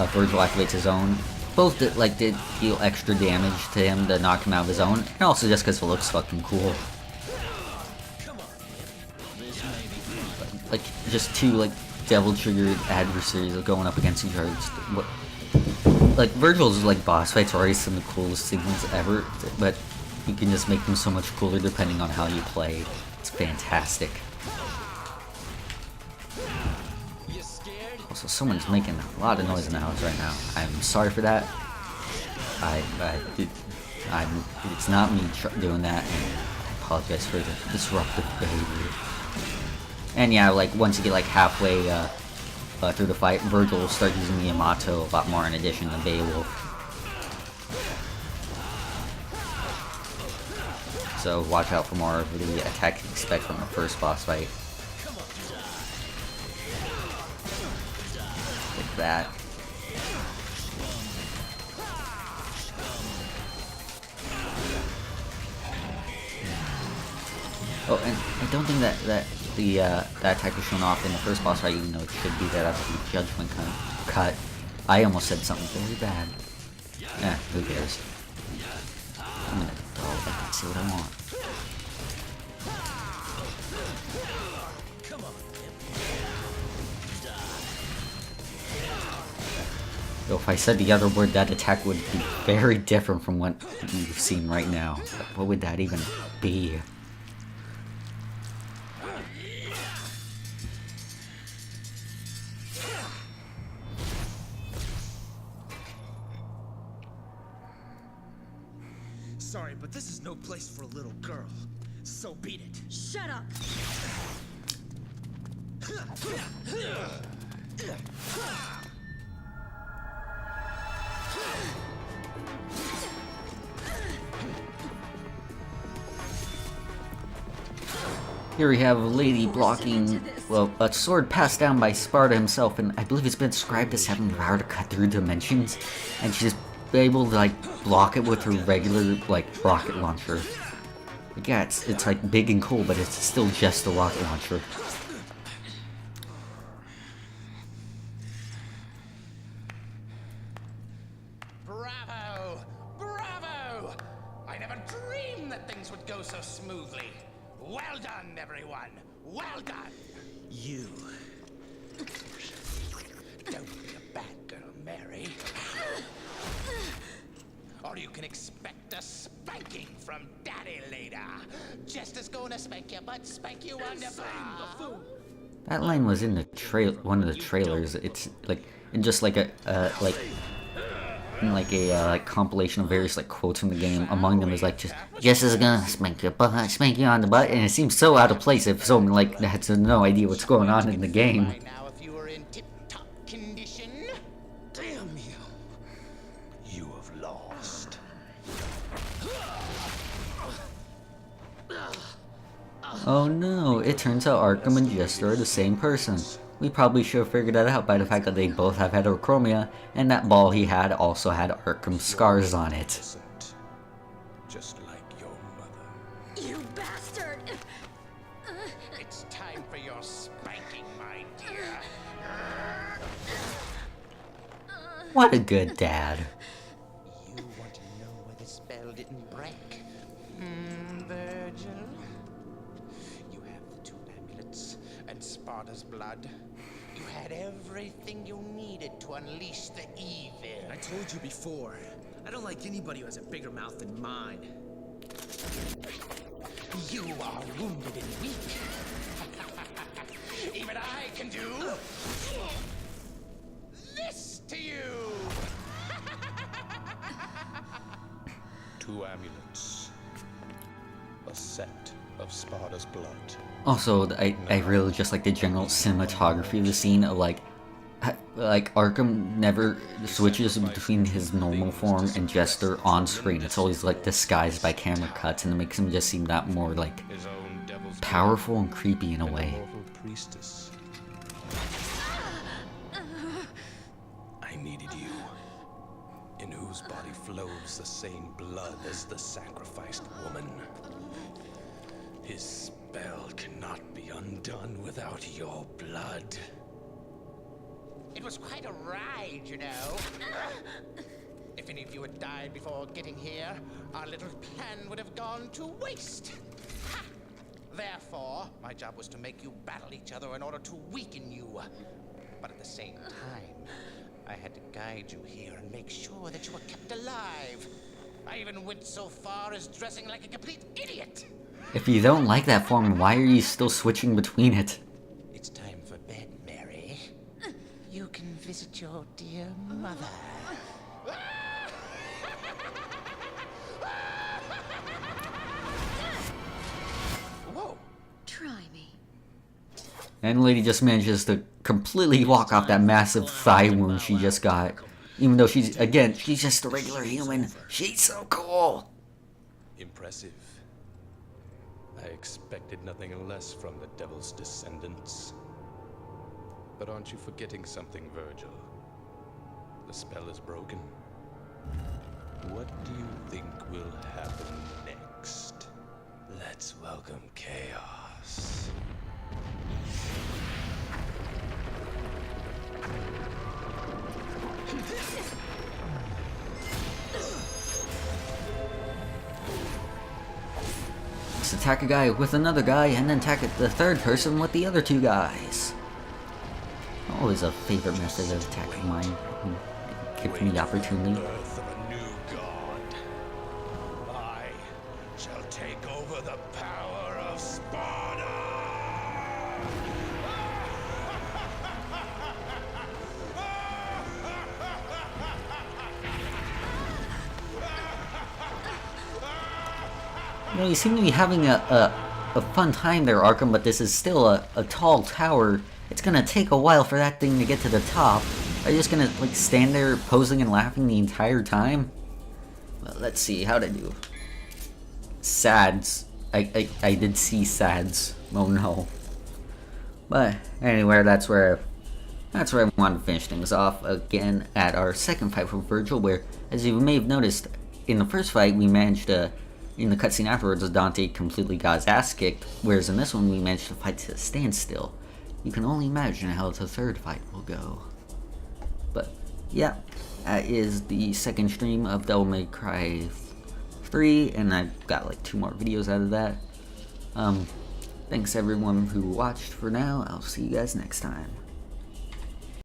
Vergil activates his own. Both did deal extra damage to him to knock him out of his own, and also just because it looks fucking cool. But, like, just two, like, devil triggered adversaries going up against each other. like Vergil's like boss fights are always some of the coolest things ever, but you can just make them so much cooler depending on how you play. It's fantastic. Also, someone's making a lot of noise in the house right now. I'm sorry for that. It's not me doing that, and I apologize for the disruptive behavior. And yeah, like once you get like halfway through the fight, Vergil will start using the Yamato a lot more in addition to Beowulf. So watch out for more of the attack you expect from the first boss fight. Like that. Oh, and I don't think that that attack was shown off in the first boss fight, even though it should be there. That's the judgment cut. I almost said something very bad. Eh, who cares? I'm an adult. I can say what I want. So if I said the other word, that attack would be very different from what you've seen right now. What would that even be? Sorry, but this is no place for a little girl. So beat it. Shut up! Here we have a lady blocking, well, a sword passed down by Sparta himself, and I believe it's been described as having the power to cut through dimensions, and she's able to, like, block it with her regular, like, rocket launcher. Like, yeah, it's like, big and cool, but it's still just a rocket launcher. Bravo! Bravo! I never dreamed that things would go so smoothly. Well done, everyone. Well done. You. Don't be a bad girl, Mary. Or you can expect a spanking from Daddy later. Just as gonna spank you, but spank you wonderful. That line was in the one of the trailers. It's like in just like a like compilation of various like quotes from the game. Among them is like just is gonna spank your butt, spank you on the butt, and it seems so out of place if someone like has no idea what's going on in the game. By now, if you were in tip-top condition. Damn you. You have lost. Oh no! It turns out Arkham and Jester are the same person. We probably should have figured that out by the fact that they both have heterochromia, and that ball he had also had Arkham scars on it. Innocent, just like your mother. You bastard! It's time for your spanking, my dear. What a good dad. You want to know why the spell didn't break? Vergil? You have the two amulets and Sparta's blood. You had everything you needed to unleash the evil. I told you before. I don't like anybody who has a bigger mouth than mine. You are wounded and weak. Even I can do this to you. Two amulets. A set of Sparta's blood. Also, I really just like the general cinematography of the scene of like Arkham never switches between his normal form and Jester on screen. It's always like disguised by camera cuts, and it makes him just seem that more like His own devil's powerful and creepy in a blood, way. an immortal priestess. I needed you, in whose body flows the same blood as the sacrificed woman. His spell cannot be undone without your blood. It was quite a ride, you know. If any of you had died before getting here, our little plan would have gone to waste. Ha! Therefore, my job was to make you battle each other in order to weaken you. But at the same time, I had to guide you here and make sure that you were kept alive. I even went so far as dressing like a complete idiot. If you don't like that form, why are you still switching between it? It's time for bed, Mary. You can visit your dear mother. Whoa. Try me. And lady just manages to completely walk off that massive thigh wound she just got. Even though she's just a regular human. She's so cool. Impressive. I expected nothing less from the Devil's descendants. But aren't you forgetting something, Vergil? The spell is broken. What do you think will happen next? Let's welcome chaos. Let's attack a guy with another guy and then attack the third person with the other two guys. Always a favorite method of attacking mine. Gives me the opportunity. Birth of a new god. I shall take over the power of Sparta! You know, you seem to be having a fun time there, Arkham, but this is still a tall tower. It's gonna take a while for that thing to get to the top. Are you just gonna, like, stand there posing and laughing the entire time? Well, let's see, how'd I do? Sads. I did see sads. Oh no. But anyway, that's where I wanted to finish things off again at our second fight with Vergil, where, as you may have noticed, in the first fight we managed to, in the cutscene afterwards, Dante completely got his ass kicked, whereas in this one we managed to fight to a standstill. You can only imagine how the third fight will go. But yeah, that is the second stream of Devil May Cry 3, and I've got like 2 more videos out of that. Thanks everyone who watched for now. I'll see you guys next time.